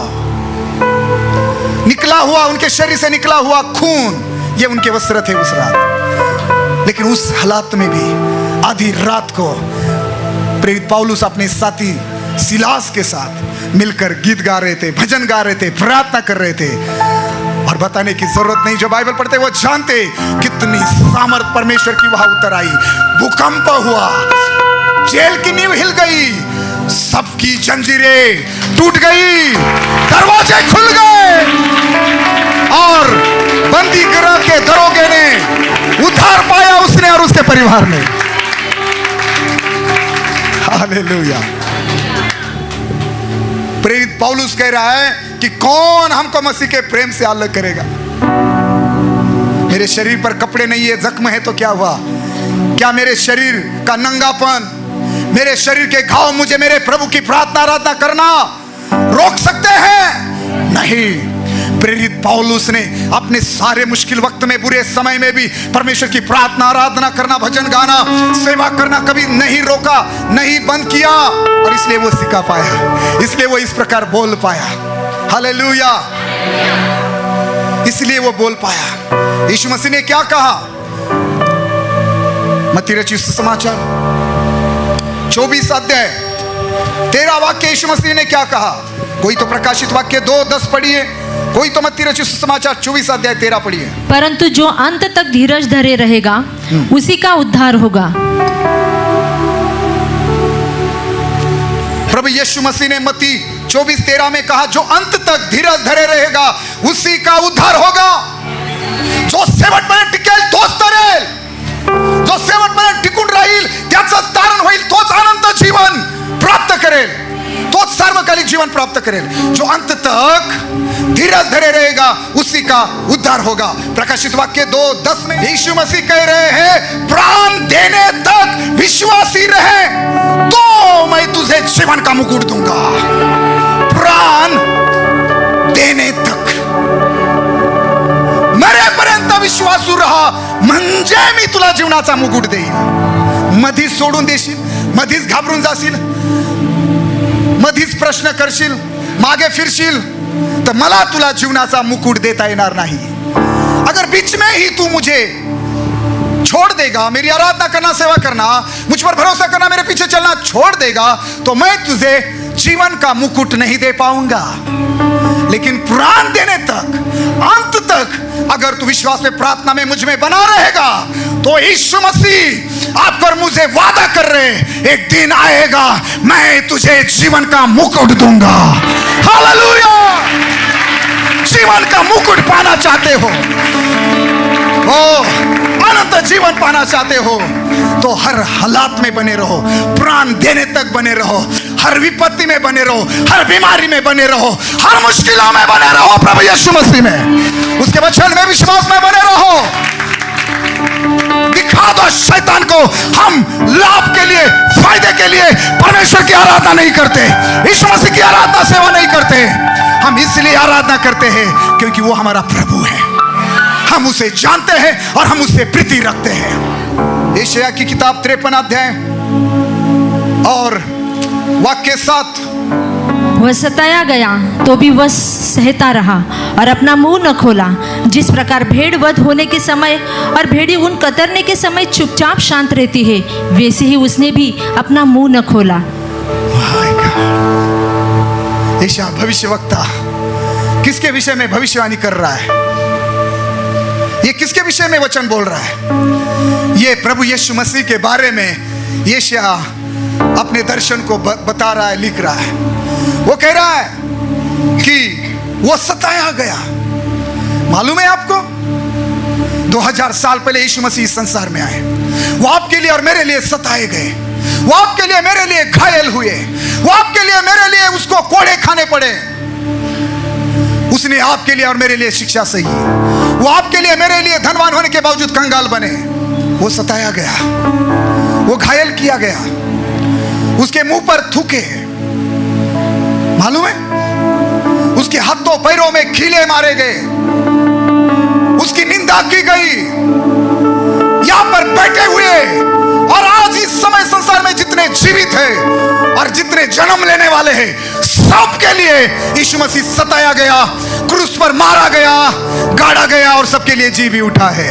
निकला हुआ, उनके शरीर से निकला हुआ खून, ये उनके वस्त्र थे उस रात। लेकिन उस हालात में भी आधी रात को प्रेरित पौलुस अपने साथी सिलास के साथ मिलकर गीत गा रहे थे, भजन गा रहे थे, प्रार्थना कर रहे थे। और बताने की जरूरत नहीं, जो बाइबल पढ़ते वो जानते कितनी सामर्थ परमेश्वर की वहां उतर आई। भूकंप हुआ, जेल की नींव हिल गई, सबकी जंजीरें टूट गई, दरवाजे खुल गए और बंदी गृह के दरोगे ने उद्धार पाया, उसने और उसके परिवार ने। हालेलुया। प्रेरित पौलुस कह रहा है कि कौन हमको मसीह के प्रेम से अलग करेगा। मेरे शरीर पर कपड़े नहीं है, जख्म है, तो क्या हुआ? क्या मेरे शरीर का नंगापन, मेरे शरीर के घाव मुझे मेरे प्रभु की प्रार्थना आराधना करना रोक सकते हैं? नहीं। प्रेरित पौलुस ने अपने सारे मुश्किल वक्त में, बुरे समय में भी परमेश्वर की प्रार्थना आराधना करना, भजन गाना, सेवा करना कभी नहीं रोका, नहीं बंद किया। और इसलिए वो सिखा पाया, इसलिए वो इस प्रकार बोल पाया। हालेलुया। इसलिए वो बोल पाया। यीशु मसीह ने क्या कहा? मत्ती रचित सुसमाचार 24 अध्याय 13 वाक्य, यीशु मसीह ने क्या कहा? कोई तो प्रकाशित वाक्य 2:10 पढ़िए, कोई तो मत्ती रचित सुसमाचार 24 अध्याय 13 पढ़िए। परंतु जो अंत तक धीरज धरे रहेगा उसी का उद्धार होगा। प्रभु यीशु मसीह ने मत्ती 24:13 में कहा, जो अंत तक धीरज धरे रहेगा उसी का उद्धार होगा। जो शेवटपर्यंत टिकेल तोच तरेल, जो शेवटपर्यंत टिकून राहील त्याचंच तारण होईल, तोच अनंत जीवन प्राप्त करेल, तोच सार्वकालिक जीवन प्राप्त करेल। जो अंत तक धीरज धरे रहेगा उसी का उद्धार होगा। प्रकाशित वाक्य 2:10 में यीशु मसीह कह रहे हैं, प्राण देने तक विश्वासी रहे तो मैं तुझे जीवन का मुकुट दूंगा। प्राण देने तक मरेपर्यंत विश्वासू रहा म्हणजे मी तुला जीवनाचा मुकुट देईल। मधीच सोडून देशील, मधीच घाबरून जाशील, मधीच प्रश्न करशील, मागे फिरशील, तर मला तुला जीवनाचा मुकुट देता येणार नाही। अगर बीच में ही तू मुझे छोड़ देगा, मेरी आराधना करना, सेवा करना, मुझ पर भरोसा करना, मेरे पीछे चलना छोड़ देगा, तो मैं तुझे जीवन का मुकुट नहीं दे पाऊंगा। लेकिन प्राण देने तक, अंत तक अगर तू विश्वास में, प्रार्थना में मुझ में बना रहेगा, तो यीशु मसीह आपको और मुझे वादा कर रहे, एक दिन आएगा मैं तुझे जीवन का मुकुट दूंगा। हालेलुया! जीवन का मुकुट पाना चाहते हो, अनंत जीवन पाना चाहते हो, तो हर हालात में बने रहो, प्राण देने तक बने रहो, हर विपत्ति में बने रहो, हर बीमारी में बने रहो, हर मुश्किलों में बने रहो, प्रभु यीशु मसीह में, उसके वचन में, विश्वास में बने रहो। दिखा दो शैतान को हम लाभ के लिए, फायदे के लिए परमेश्वर की आराधना नहीं करते, यीशु मसीह की आराधना, सेवा नहीं करते। हम इसलिए आराधना करते हैं क्योंकि वो हमारा प्रभु है, हम उसे जानते हैं और हम उससे प्रीति रखते हैं। यशायाह की किताब 53 अध्याय और वाक्य 7, वह सताया गया तो भी वह सहता रहा और अपना मुंह न खोला। जिस प्रकार भेड़ वध होने के समय और भेड़ी उन कतरने के समय चुपचाप शांत रहती है, वैसे ही उसने भी अपना मुंह न खोला। यशायाह भविष्यवक्ता किसके विषय में भविष्यवाणी कर रहा है? ये किसके विषय में वचन बोल रहा है? ये प्रभु यीशु मसीह के बारे में यशायाह अपने दर्शन को बता रहा है, लिख रहा है। वो कह रहा है कि वो सताया गया। मालूम है आपको, 2000 साल पहले यीशु मसीह इस संसार में आए, वो आपके लिए और मेरे लिए सताए गए, वो आपके लिए मेरे लिए घायल हुए, वो आपके लिए मेरे लिए उसको कोड़े खाने पड़े। उसने आपके लिए और मेरे लिए शिक्षा सही, वो आपके लिए मेरे लिए धनवान होने के बावजूद कंगाल बने। वो सताया गया, वो घायल किया गया, उसके मुंह पर थूके, मालूम है, उसके हाथों पैरों में कीले मारे गए, उसकी निंदा की गई। यहां पर बैठे हुए और आज इस समय संसार में जितने जीवित हैं और जितने जन्म लेने वाले हैं, सबके लिए यीशु मसीह सताया गया, क्रूस पर मारा गया, गाड़ा गया और सबके लिए जी भी उठा है।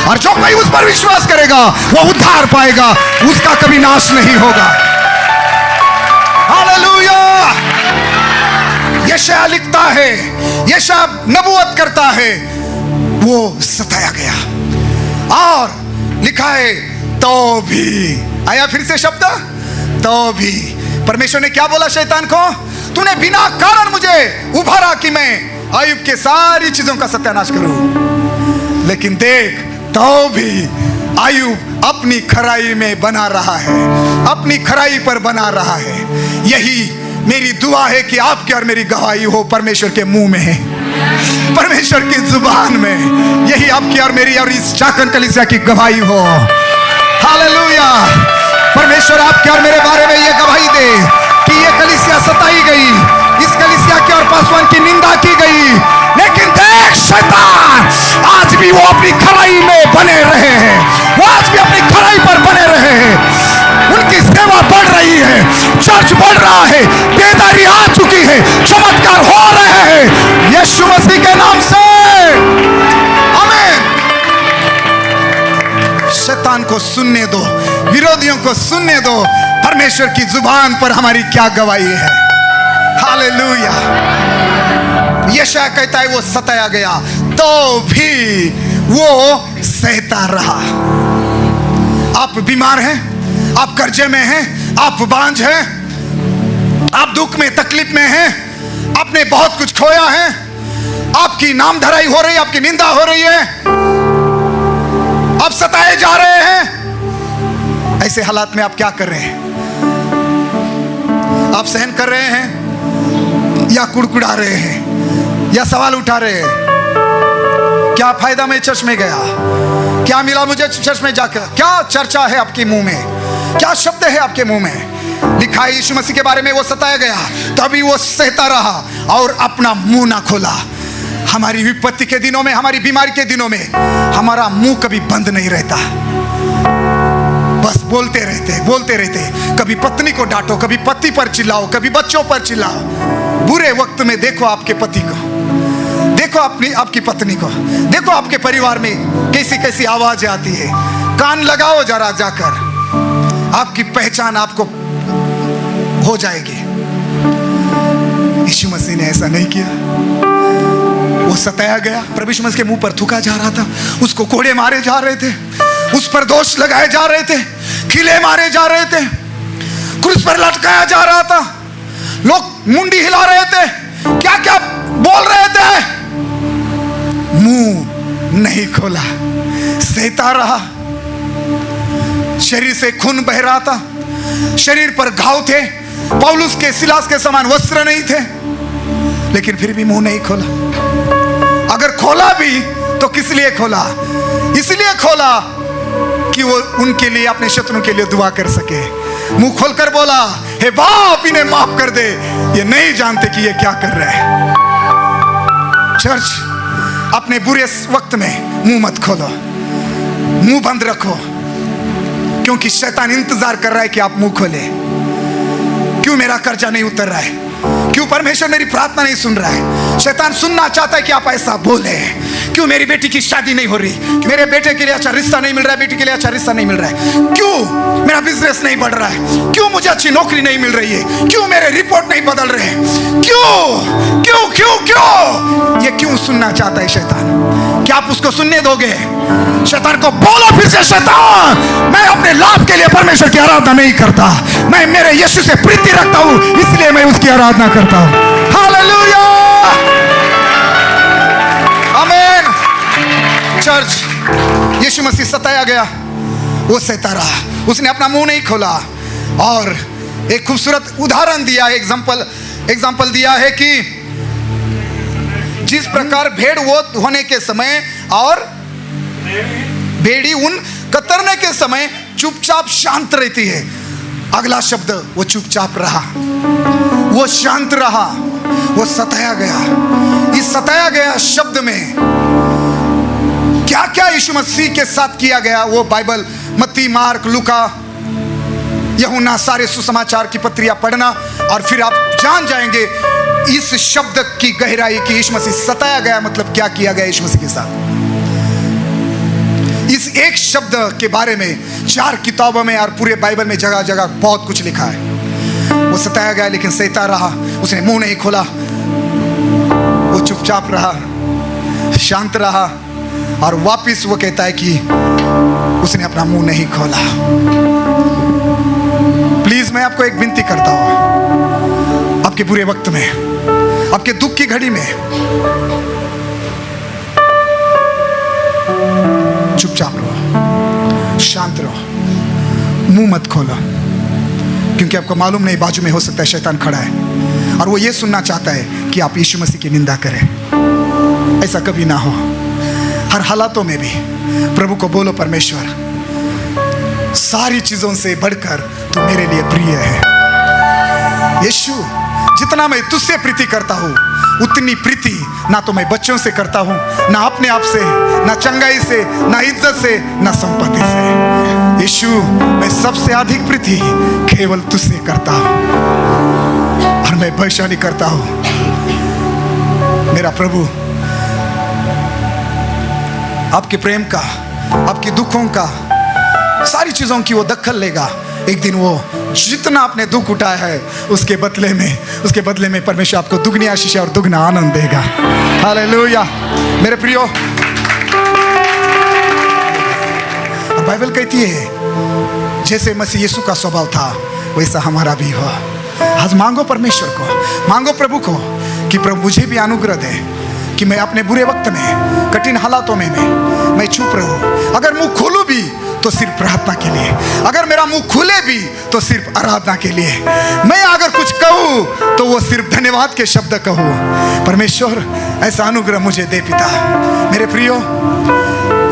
और जो कोई उस पर विश्वास करेगा वो उद्धार पाएगा, उसका कभी नाश नहीं होगा। हालेलुया! यशायाह लिखता है, यशायाह नबूवत करता है, वो सताया गया और लिखा है तो भी, आया फिर से शब्द तो भी। परमेश्वर ने क्या बोला शैतान को? तूने बिना कारण मुझे उभारा कि मैं आयुब के सारी चीजों का सत्यानाश करूं, लेकिन देख तो भी आयुब अपनी खराई में बना रहा है, अपनी खराई पर बना रहा है। यही मेरी दुआ है कि आपकी और मेरी गवाही हो परमेश्वर के मुंह में है, परमेश्वर की जुबान में। यही आपकी और मेरी और इस चाकन कलीसिया की गवाही हो। हालेलुया! परमेश्वर आपके और मेरे बारे में ये गवाही दे कि ये कलीसिया सताई गई, इस कलीसिया के और पासवान की निंदा की गई, लेकिन देख शैतान आज भी वो अपनी खराई में बने रहे हैं, वो आज भी अपनी खराई पर बने रहे हैं। उनकी सेवा बढ़ रही है, चर्च बढ़ रहा है, बेदारी आ चुकी है, चमत्कार हो रहे हैं यीशु मसीह के नाम से। आमीन। शैतान को सुनने दो, विरोधियों को सुनने दो, परमेश्वर की जुबान पर हमारी क्या गवाही है। हालेलुया। यशायाह कहता है वो सताया गया तो भी वो सहता रहा। आप बीमार हैं, आप कर्जे में हैं, आप बांझ हैं, आप दुख में तकलीफ में हैं, आपने बहुत कुछ खोया है, आपकी नाम धराई हो रही है, आपकी निंदा हो रही है, आप सताए जा रहे हैं। ऐसे हालात में आप क्या कर रहे हैं? आप सहन कर रहे हैं या कुड़कुड़ा रहे हैं या सवाल उठा रहे हैं? क्या फायदा मैं चर्च में गया, क्या मिला मुझे चर्च में जाकर? क्या चर्चा है आपके मुंह में, क्या शब्द है आपके मुंह में? लिखा है यीशु मसीह के बारे में वो सताया गया तभी वो सहता रहा और अपना मुंह ना खोला। हमारी विपत्ति के दिनों में, हमारी बीमारी के दिनों में हमारा मुंह कभी बंद नहीं रहता, बस बोलते रहते। कभी पत्नी को डांटो, कभी पति पर चिल्लाओ, कभी बच्चों पर चिल्लाओ। बुरे वक्त में देखो आपके पति को, देखो आपकी पत्नी को, देखो आपके परिवार में कैसी कैसी आवाज आती है। कान लगाओ जरा जाकर, आपकी पहचान आपको हो जाएगी। यीशु मसीह ने ऐसा नहीं किया। वो सताया गया, प्रभु यीशु मसीह के मुंह पर थूका जा रहा था, उसको कोड़े मारे जा रहे थे, उस पर दोष लगाए जा रहे थे, खिले मारे जा रहे थे, क्रूस पर लटकाया जा रहा था, लोग मुंडी हिला रहे थे, क्या क्या बोल रहे थे, मुंह नहीं खोला, सहता रहा। शरीर से खून बह रहा था, शरीर पर घाव थे, पौलुस के सिलास के समान वस्त्र नहीं थे, लेकिन फिर भी मुंह नहीं खोला। अगर खोला भी तो किस लिए खोला? इसलिए खोला कि वो उनके लिए, अपने शत्रुओं के लिए दुआ कर सके। मुंह खोलकर बोला, हे बाप इन्हें माफ कर दे, ये नहीं जानते कि ये क्या कर रहे हैं। चर्च, अपने बुरे वक्त में मुंह मत खोलो, मुंह बंद रखो, क्योंकि शैतान इंतजार कर रहा है कि आप मुंह खोले। क्यों मेरा कर्जा नहीं उतर रहा है? क्यों परमेश्वर मेरी प्रार्थना नहीं सुन रहा है? शैतान सुनना चाहता है कि आप ऐसा बोले। क्यों मेरी बेटी की शादी नहीं हो रही? मेरे बेटे के लिए अच्छा रिश्ता नहीं मिल रहा है, बेटी के लिए अच्छा रिश्ता नहीं मिल रहा है? क्यों मेरा बिजनेस नहीं बढ़ रहा है? क्यों मुझे अच्छी नौकरी नहीं मिल रही है? क्यों मेरे रिपोर्ट नहीं बदल रहे हैं? क्यों क्यों क्यों क्यों? ये क्यों सुनना चाहता है शैतान? क्या आप उसको सुनने दोगे? शैतान को बोलो फिर से, शैतान मैं अपने लाभ के लिए परमेश्वर की आराधना नहीं करता, मैं मेरे यीशु से प्रीति रखता हूं, इसलिए मैं उसकी आराधना करता हूं। हालेलुया, आमीन। चर्च, यीशु मसीह सताया गया, वो सहता रहा, उसने अपना मुंह नहीं खोला। और एक खूबसूरत उदाहरण दिया है, एग्जाम्पल दिया है कि जिस प्रकार भेड़ वो होने के समय और भेड़ी उन कतरने के समय चुपचाप शांत रहती है। अगला शब्द, वो चुपचाप रहा, वो शांत रहा, वो सताया गया। इस सताया गया शब्द में क्या क्या यीशु मसीह के साथ किया गया, वो बाइबल मत्ती, मार्क, लूका, यूहन्ना, सारे सुसमाचार की पत्रियां पढ़ना और फिर आप जान जाएंगे इस शब्द की गहराई कि यीशु मसीह सताया गया मतलब क्या किया गया यीशु मसीह के साथ। इस एक शब्द के बारे में 4 किताबों में और पूरे बाइबल में जगह जगह बहुत कुछ लिखा है। वो सताया गया लेकिन सहता रहा, उसने मुंह नहीं खोला, वो चुपचाप रहा, शांत रहा। और वापिस वो कहता है कि उसने अपना मुंह नहीं खोला। प्लीज मैं आपको एक विनती करता हूं, आपके बुरे वक्त में, आपके दुख की घड़ी में चुपचाप रहो, शांत रहो, मुंह मत खोलो, क्योंकि आपको मालूम नहीं बाजू में हो सकता है शैतान खड़ा है और वो ये सुनना चाहता है कि आप यीशु मसीह की निंदा करें। ऐसा कभी ना हो। हर हालातों में भी प्रभु को बोलो, परमेश्वर सारी चीजों से बढ़कर तू मेरे लिए प्रिय है। यीशु, जितना मैं तुझसे प्रीति करता हूँ उतनी प्रीति ना तो मैं बच्चों से करता हूँ, ना अपने आप से, ना चंगाई से, ना इज्जत से, ना संपत्ति से। यीशु, मैं सबसे अधिक प्रीति केवल तुझसे करता हूँ और मैं भविष्यवाणी करता हूँ मेरा प्रभु आपके प्रेम का, आपके दुखों का, सारी चीजों की वो दखल लेगा एक दिन वो जितना आपने दुख उठाया है उसके बदले में परमेश्वर आपको दुगनी आशीष और दुगना आनंद देगा। हालेलुया। मेरे प्रियो, और बाइबल कहती है जैसे मसीह यीशु का स्वभाव था वैसा हमारा भी हो। आज मांगो परमेश्वर को, मांगो प्रभु को कि प्रभु मुझे भी अनुग्रह दे कि मैं अपने बुरे वक्त में, कठिन हालातों में मैं चुप रहूं। अगर मुंह खोलूं भी तो सिर्फ प्रार्थना के लिए, अगर मेरा मुंह खुले भी तो सिर्फ आराधना के लिए। मैं अगर कुछ कहूं तो वो सिर्फ धन्यवाद के शब्द कहूं। परमेश्वर ऐसा अनुग्रह मुझे दे पिता। मेरे प्रियो,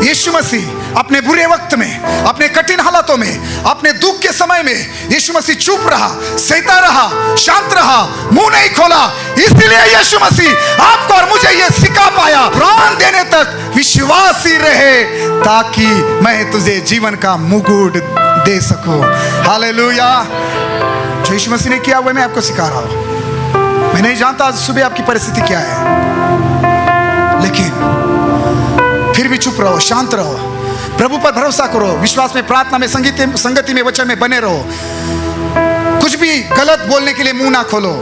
यीशु मसीह अपने बुरे वक्त में, अपने कठिन हालातों में, अपने दुख के समय में यीशु मसीह चुप रहा, सहता रहा, शांत रहा, मुंह नहीं खोला। इसलिए यीशु मसीह आपको और मुझे ये सिखा पाया, प्राण देने तक विश्वासी रहे ताकि मैं तुझे जीवन का मुकुट दे सकूं। हालेलुया। जो यीशु मसीह ने किया वो मैं आपको सिखा रहा हूं। मैं नहीं जानता आज सुबह आपकी परिस्थिति क्या है, लेकिन फिर भी चुप रहो, शांत रहो, प्रभु पर भरोसा करो, विश्वास में, प्रार्थना में, संगति में, वचन में बने रहो। कुछ भी गलत बोलने के लिए मुंह ना खोलो।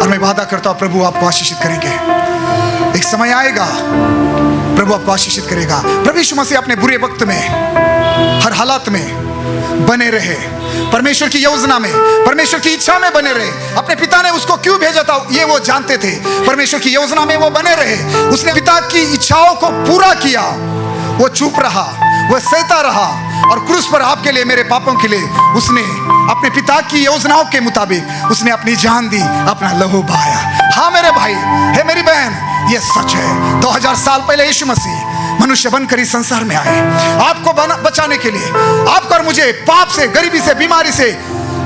और मैं वादा करता हूं प्रभु आपको आशीषित करेंगे। एक समय आएगा प्रभु आपको आशीषित करेगा। प्रभु यीशु मसीह अपने बुरे वक्त में, हर हालात में बने रहे, परमेश्वर की योजना में, परमेश्वर की इच्छा में बने रहे। अपने पिता ने उसको क्यों भेजा था ये वो जानते थे। परमेश्वर की योजना में वो बने रहे, उसने पिता की इच्छाओं को पूरा किया। वो चुप रहा, वो सहता रहा, और क्रूस पर आपके लिए, मेरे पापों के लिए उसने अपने पिता की योजनाओं के मुताबिक उसने अपनी जान दी, अपना लहू बहाया। हाँ मेरे भाई, है मेरी बहन, ये सच है। 2000 साल पहले यीशु मसीह मनुष्य बनकर इस संसार में आए आपको बचाने के लिए, आपको और मुझे पाप से, गरीबी से, बीमारी से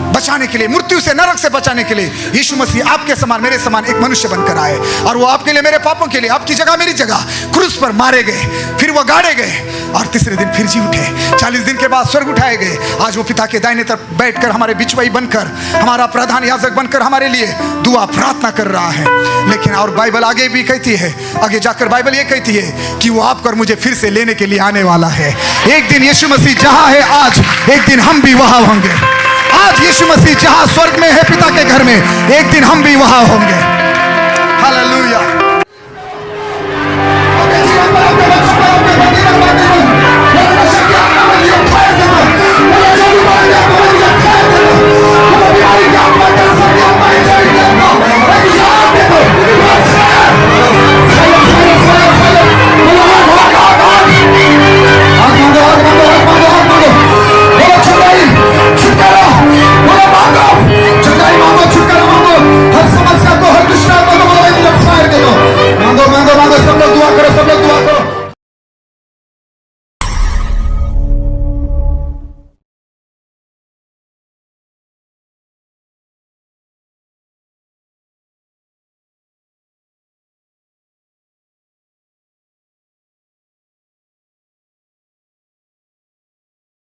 बचाने के लिए, मृत्यु से, नरक से बचाने के लिए यीशु मसीह आपके समान, मेरे समान एक मनुष्य बनकर आए। और वो आपके लिए, मेरे पापों के लिए, आपकी जगह, मेरी जगह क्रूस पर मारे गए, फिर वो गाड़े गए और तीसरे दिन फिर जी उठे। 40 दिन के बाद स्वर्ग उठाए गए। आज वो पिता के दाहिने तरफ बैठकर हमारे बिचवाई बनकर, हमारा प्रधान याजक बनकर हमारे लिए दुआ प्रार्थना कर रहा है। लेकिन और बाइबल आगे भी कहती है, आगे जाकर बाइबल ये कहती है कि वो आपको और मुझे फिर से लेने के लिए आने वाला है। एक दिन यीशु मसीह जहां है आज, एक दिन हम भी वहां होंगे। आज यीशु मसीह जहां स्वर्ग में है पिता के घर में, एक दिन हम भी वहां होंगे। हालेलुया।